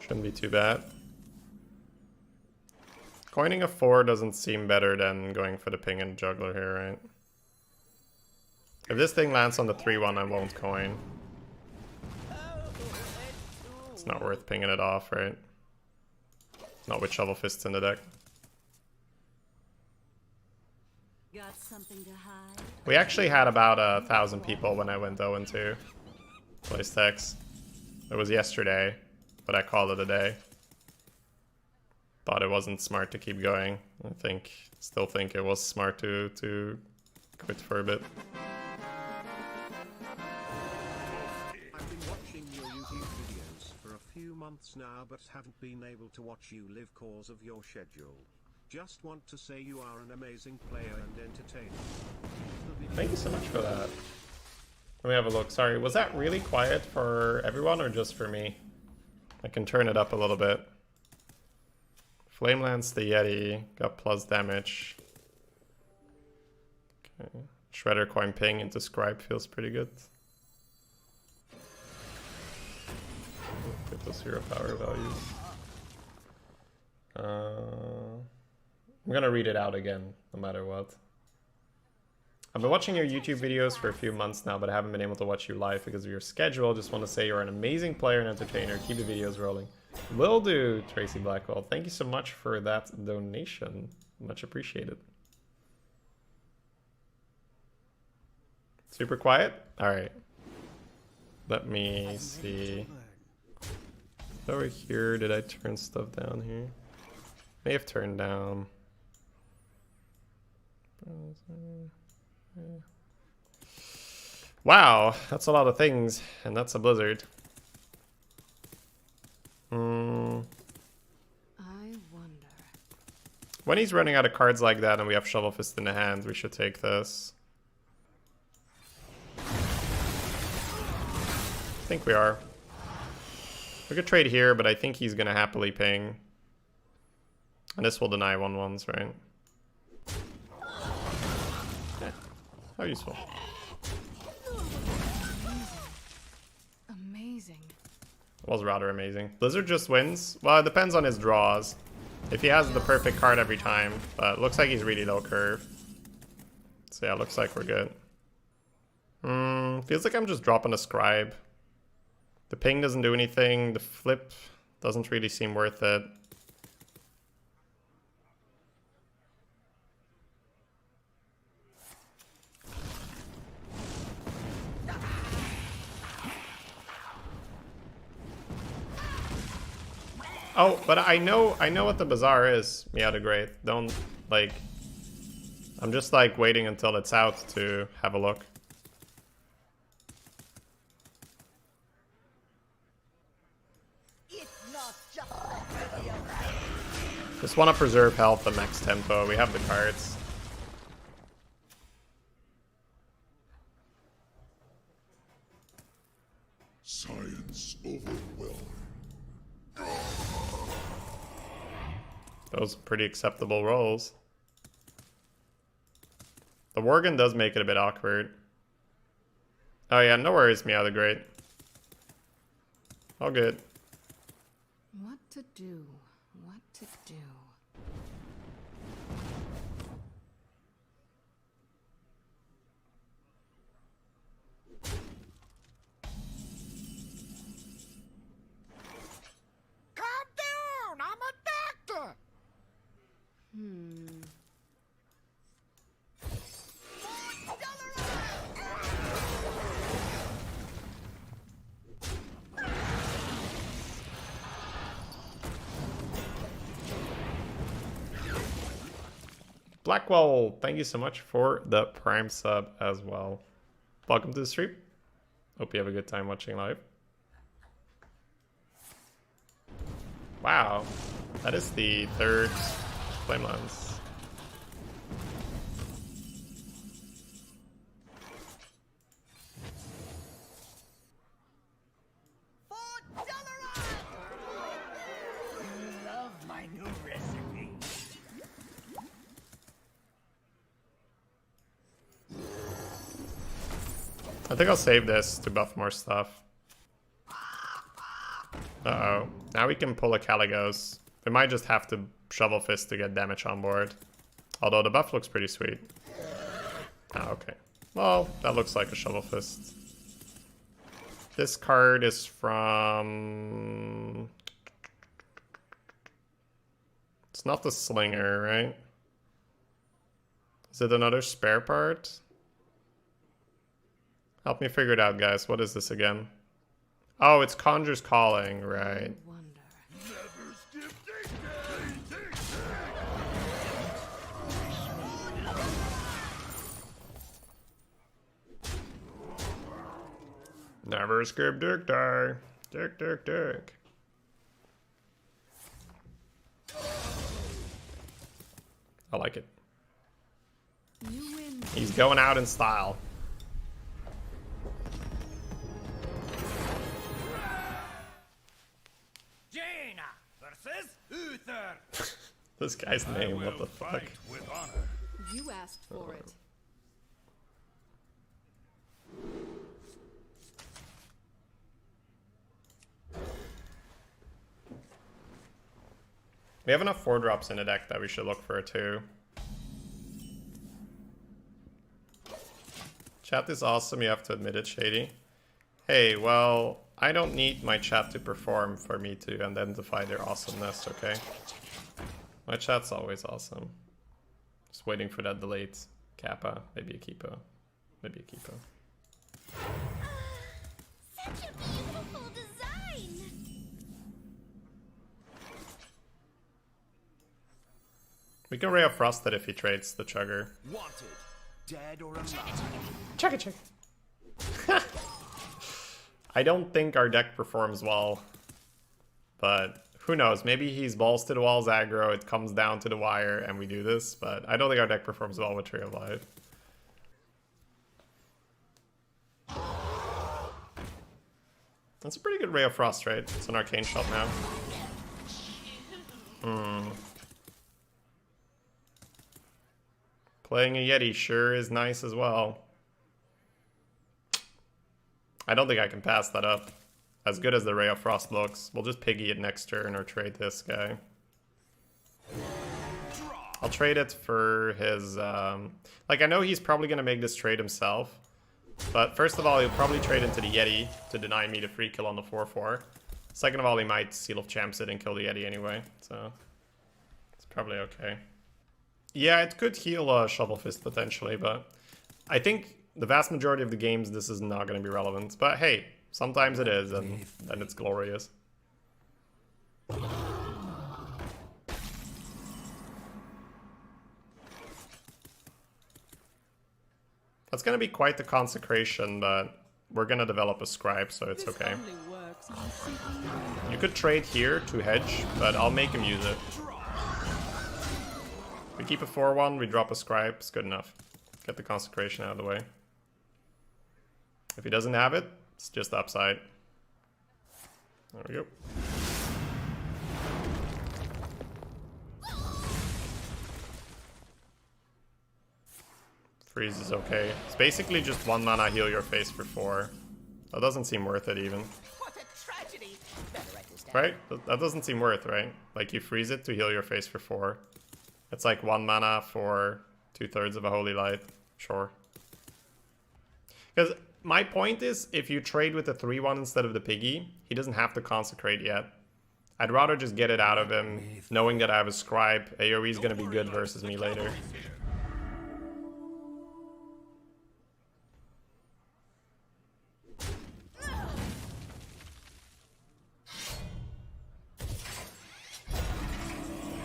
Shouldn't be too bad. Coining a 4 doesn't seem better than going for the ping and juggler here, right? If this thing lands on the 3-1, I won't coin. It's not worth pinging it off, right? Not with Shovel Fists in the deck. Got something to hide? We actually had about 1,000 people when I went 0-2. Play stacks. It was yesterday, but I called it a day. Thought it wasn't smart to keep going. Still think it was smart to quit for a bit. I've been watching your YouTube videos for a few months now but haven't been able to watch you live cause of your schedule. Just want to say you are an amazing player and entertainer. Thank you so much for that. Let me have a look. Sorry, was that really quiet for everyone or just for me? I can turn it up a little bit. Flamelance the Yeti, got plus damage. Okay. Shredder coin ping into Scribe feels pretty good. Get those hero power values. I'm gonna read it out again, no matter what. I've been watching your YouTube videos for a few months now, but I haven't been able to watch you live because of your schedule. Just want to say you're an amazing player and entertainer. Keep the videos rolling. Will do, Tracy Blackwell. Thank you so much for that donation. Much appreciated. Super quiet? Alright. Let me see. Over here, did I turn stuff down here? May have turned down. Wow, that's a lot of things, and that's a blizzard. I wonder. When he's running out of cards like that and we have Shovel Fist in the hand, we should take this. I think we are. We could trade here, but I think he's gonna happily ping. And this will deny 1/1s, right? Yeah. How useful. Amazing. It was rather amazing. Blizzard just wins. Well, it depends on his draws. If he has the perfect card every time. But it looks like he's really low curve. So yeah, looks like we're good. Feels like I'm just dropping a Scribe. The ping doesn't do anything. The flip doesn't really seem worth it. Oh, but I know what the bazaar is. Yeah, the great. Don't like. I'm just like waiting until it's out to have a look. It's not just a video. Just want to preserve health and max tempo. We have the cards. Science overwhelmed. Those are pretty acceptable rolls. The Worgen does make it a bit awkward. Oh yeah, no worries, Meow the Great. All good. What to do? What to do? Calm down! I'm a doctor! Blackwell, thank you so much for the Prime sub as well. Welcome to the stream. Hope you have a good time watching live. Wow, that is the third flame lens. Love my new recipe. I think I'll save this to buff more stuff. Uh-oh. Now we can pull a Caligos. We might just have to Shovel Fist to get damage on board. Although the buff looks pretty sweet. Ah, okay. Well, that looks like a Shovel Fist. This card is from... It's not the Slinger, right? Is it another spare part? Help me figure it out, guys. What is this again? Oh, it's Conjur's Calling, right. Wonder. Never skip dictate. Never skip Dick Die. Dick, Dick, Dick. I like it. You win. He's going out in style. Jaina versus Uther. This guy's name, what the fuck? Fight with honor. You asked for it. We have enough 4-drops in the deck that we should look for too. Chat is awesome, you have to admit it, Shady. Hey, well, I don't need my chat to perform for me to identify their awesomeness, okay? My chat's always awesome. Just waiting for that delayed Kappa, maybe a Keepo, maybe a Keepo. Such a beautiful design! We can Ray of Frost it if he trades the Chugger. Wanted, dead or alive. Check it, check. I don't think our deck performs well, but who knows? Maybe he's balls to the walls aggro, it comes down to the wire, and we do this, but I don't think our deck performs well with Tree of Life. That's a pretty good Ray of Frost, right? It's an Arcane Shot now. Playing a Yeti sure is nice as well. I don't think I can pass that up. As good as the Ray of Frost looks. We'll just piggy it next turn or trade this guy. I'll trade it for his... Like, I know he's probably going to make this trade himself. But first of all, he'll probably trade into the Yeti to deny me the free kill on the 4-4. Second of all, he might Seal of Champs it and kill the Yeti anyway. So, it's probably okay. Yeah, it could heal Shovel Fist potentially, but I think the vast majority of the games this is not going to be relevant. But hey, sometimes it is, and then it's glorious. That's going to be quite the consecration, but we're going to develop a scribe, so it's okay. You could trade here to hedge, but I'll make him use it. We keep a 4-1, we drop a scribe, it's good enough. Get the consecration out of the way. If he doesn't have it, it's just upside. There we go. Freeze is okay. It's basically just 1 mana heal your face for 4. That doesn't seem worth it even. What a tragedy. Better write this down. Right? That doesn't seem worth, right? Like you freeze it to heal your face for 4. It's like 1 mana for 2/3 of a Holy Light. Sure. Because my point is, if you trade with the 3/1 instead of the Piggy, he doesn't have to consecrate yet. I'd rather just get it out of him, knowing that I have a Scribe. AoE is going to be good versus me later.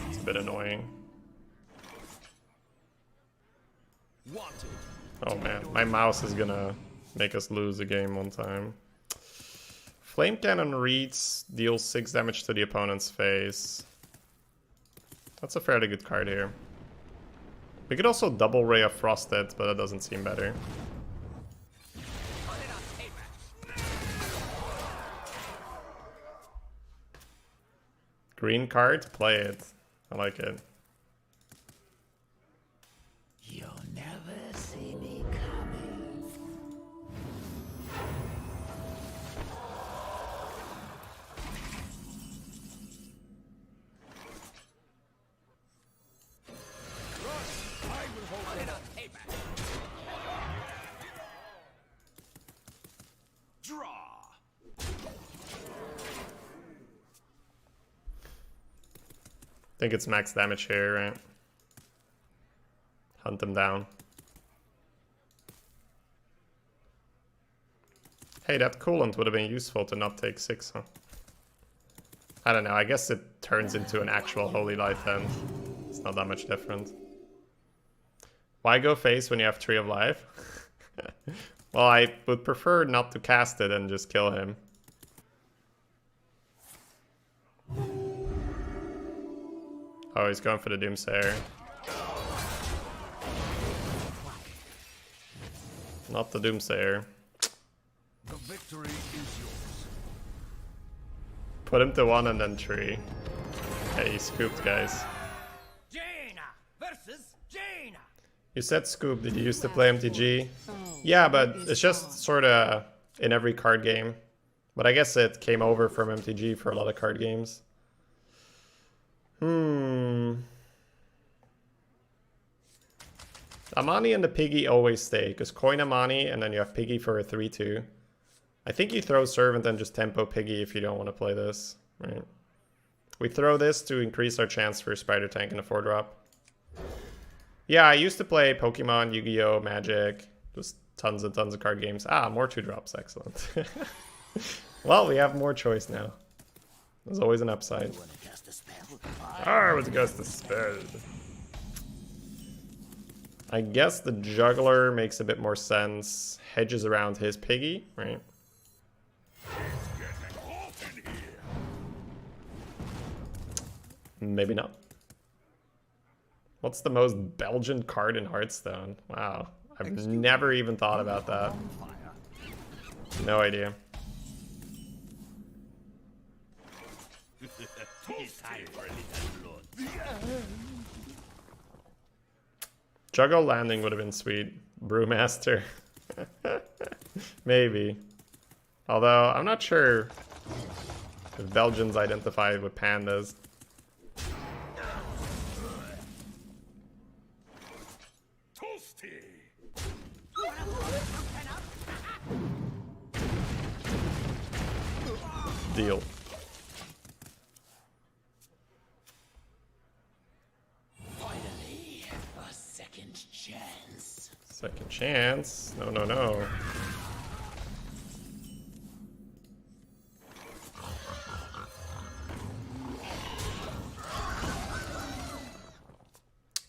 It's a bit annoying. Oh man, my mouse is gonna make us lose a game one time. Flame Cannon reads, deals 6 damage to the opponent's face. That's a fairly good card here. We could also double Ray of Frosted, but that doesn't seem better. Green card, play it. I like it. You'll never see me coming. Draw. I think it's max damage here, right? Hunt them down. Hey, that coolant would have been useful to not take 6, huh? I don't know, I guess it turns into an actual Holy Light then. It's not that much different. Why go face when you have 3 of life? Well, I would prefer not to cast it and just kill him. Oh, he's going for the Doomsayer. Not the Doomsayer. The victory is yours. Put him to 1 and then 3. Hey, he scooped, guys. Jaina versus Jaina. You said scoop. Did you used to play MTG? Yeah, but it's just sort of in every card game. But I guess it came over from MTG for a lot of card games. Amani and the Piggy always stay, because coin Amani and then you have Piggy for a 3/2. I think you throw Servant and just tempo Piggy if you don't want to play this. Right. We throw this to increase our chance for Spider Tank in a 4-drop. Yeah, I used to play Pokemon, Yu-Gi-Oh, Magic, just tons and tons of card games. Ah, more 2-drops, excellent. Well, we have more choice now. There's always an upside. I want to cast a spell. I guess the Juggler makes a bit more sense. Hedges around his Piggy, right? Maybe not. What's the most Belgian card in Hearthstone? Wow, I've never even thought about that. No idea. Juggle landing would have been sweet. Brewmaster. Maybe. Although, I'm not sure if Belgians identify with pandas. Deal. Finally, a second chance. Second chance? No, no, no.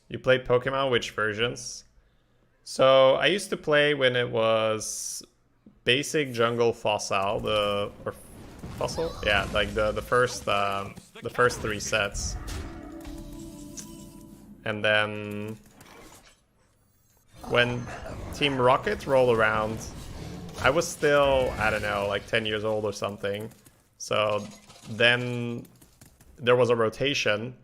You play Pokemon, which versions? So I used to play when it was basic jungle fossil, or fossil? Yeah, like the first 3 sets. And then when Team Rocket rolled around, I was still, I don't know, like 10 years old or something. So then there was a rotation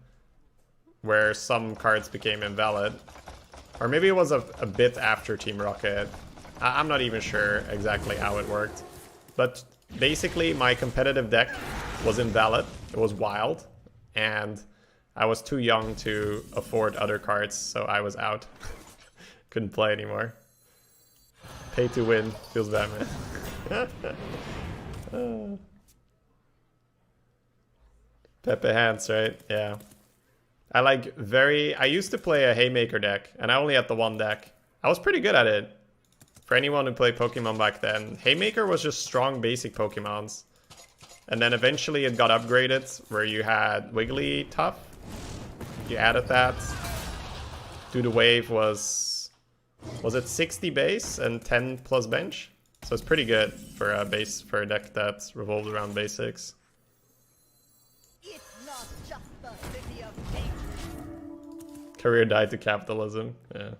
where some cards became invalid. Or maybe it was a bit after Team Rocket. I'm not even sure exactly how it worked. But basically my competitive deck was invalid. It was wild. And I was too young to afford other cards, so I was out. Couldn't play anymore. Pay to win. Feels bad, man. Pepe hands, right? Yeah. I used to play a Haymaker deck, and I only had the one deck. I was pretty good at it. For anyone who played Pokemon back then, Haymaker was just strong basic Pokemons. And then eventually it got upgraded, where you had Wigglytuff. You added that. Do the Wave was it 60 base and 10 plus bench? So it's pretty good for a deck that revolves around basics. It's not just the city of nature. Career died to capitalism. Yeah.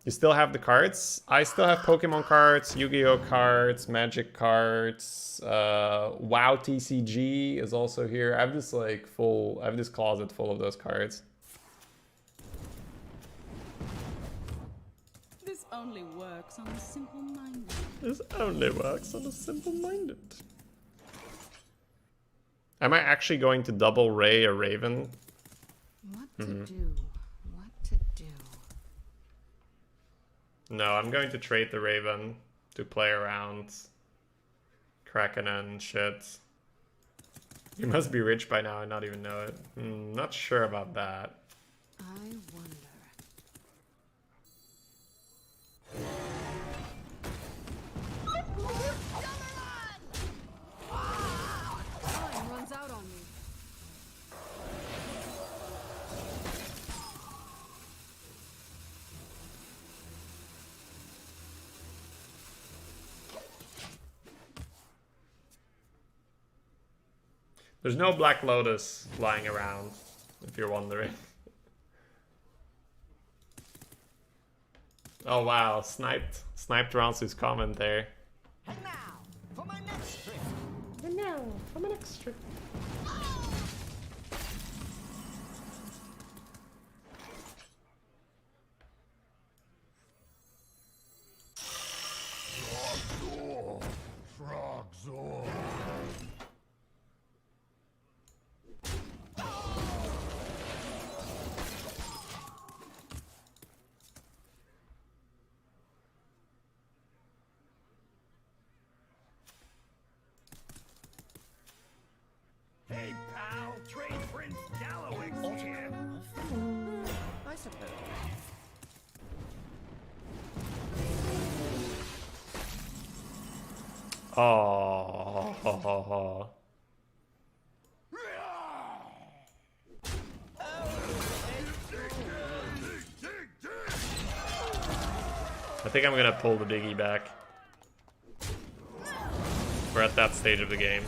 You still have the cards. I still have Pokemon cards, Yu-Gi-Oh cards, Magic cards. WoW TCG is also here. I have this closet full of those cards. This only works on the simple-minded. This only works on the simple-minded. Am I actually going to double Ray or Raven? What to do? What to do? No, I'm going to trade the Raven to play around Kraken and shit. You must be rich by now and not even know it. Not sure about that. I wonder. Time runs out on me. There's no Black Lotus flying around, if you're wondering. Oh wow, sniped Ronsu's comment there. And now, for my next trick. And now, I'm an extra. Frogzor. Hey, pal, trade Prince Gallowix here. I suppose. Oh. I think I'm gonna pull the Biggie back. We're at that stage of the game.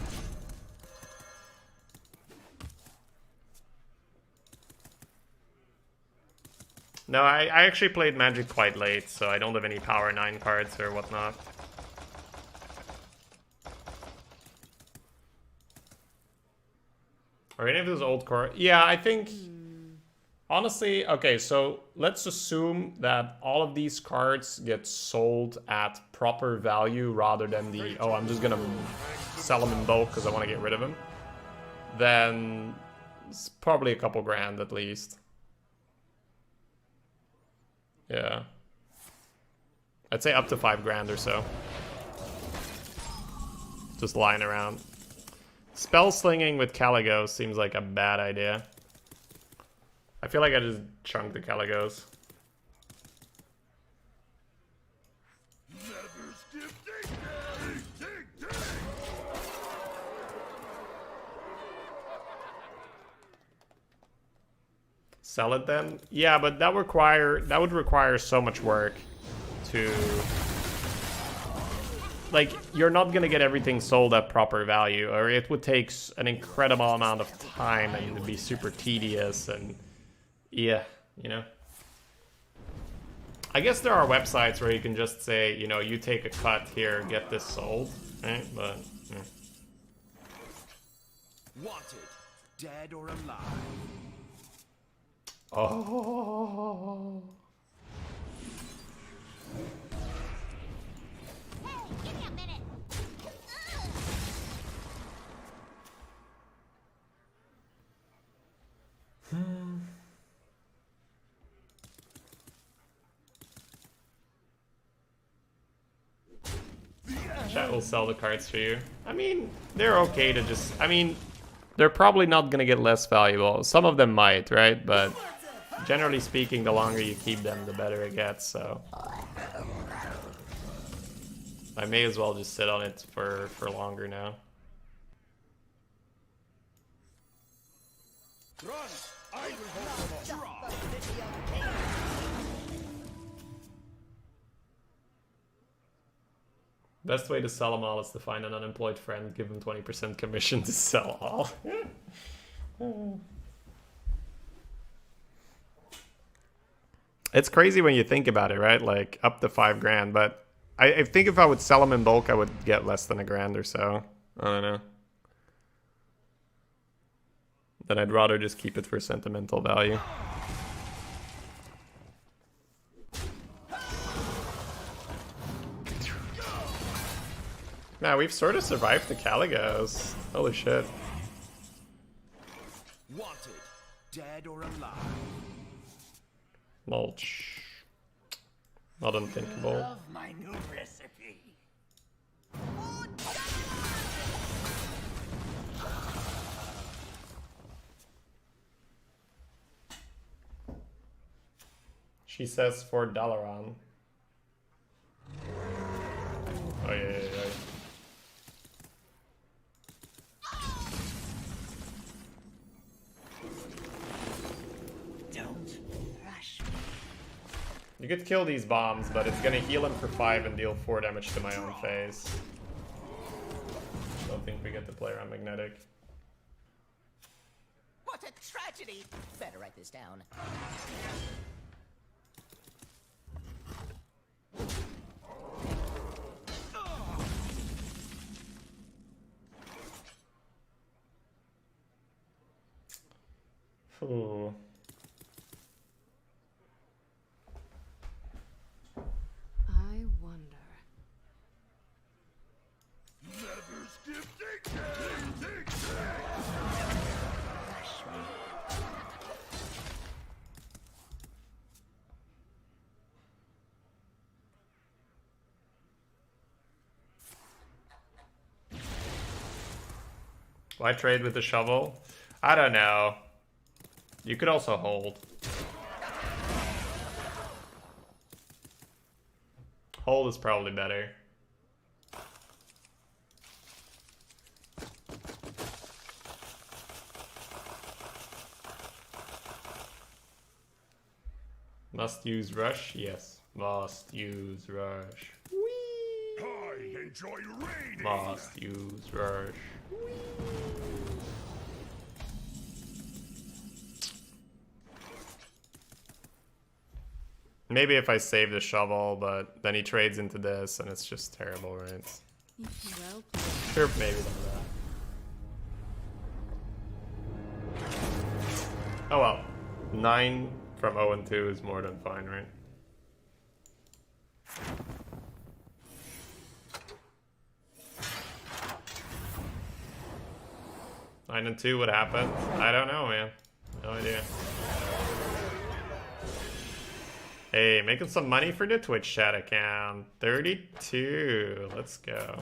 No, I actually played Magic quite late, so I don't have any Power 9 cards or whatnot. Are any of those old cards? Yeah, I think... Honestly, okay, so let's assume that all of these cards get sold at proper value rather than the, oh, I'm just gonna sell them in bulk because I want to get rid of them. Then it's probably a couple grand at least. Yeah. I'd say up to 5 grand or so. Just lying around. Spell slinging with Caligos seems like a bad idea. I feel like I just chunked the Caligos. Sell it then? Yeah, but that would require so much work to... Like, you're not gonna get everything sold at proper value, or it would take an incredible amount of time and it'd be super tedious and... Yeah, you know? I guess there are websites where you can just say, you know, you take a cut here, get this sold, right? But, yeah. Wanted, dead or alive. Oh. Hey, give me a minute. Chat will sell the cards for you. I mean, they're okay to just... I mean, they're probably not gonna get less valuable. Some of them might, right? But generally speaking, the longer you keep them, the better it gets, so... I may as well just sit on it for longer now. Run! I will hold them off. Just the city of Mage. Best way to sell them all is to find an unemployed friend, give them 20% commission to sell all. It's crazy when you think about it, right? Like, up to 5 grand, but I think if I would sell them in bulk, I would get less than $1,000 or so. I don't know. Then I'd rather just keep it for sentimental value. Now we've sort of survived the Caligos. Holy shit. Wanted, dead or alive. Mulch. Not unthinkable. Love my new recipe. She says for Dalaran. Oh yeah. Don't rush me. You could kill these bombs, but it's gonna heal him for 5 and deal 4 damage to my own face. Don't think we get to play around magnetic. What a tragedy! Better write this down. Ooh. I wonder. Never skip dictate! Why trade with the shovel? I don't know. You could also hold. Hold is probably better. Must use rush? Yes. Must use rush. I enjoy raiding! Must use rush. Maybe if I save the shovel, but then he trades into this, and it's just terrible, right? Well played. Sure, maybe that. Oh well. 9 from 0 and 2 is more than fine, right? Nine and 2, what happened? I don't know, man. No idea. Hey, making some money for the Twitch chat account. 32. Let's go.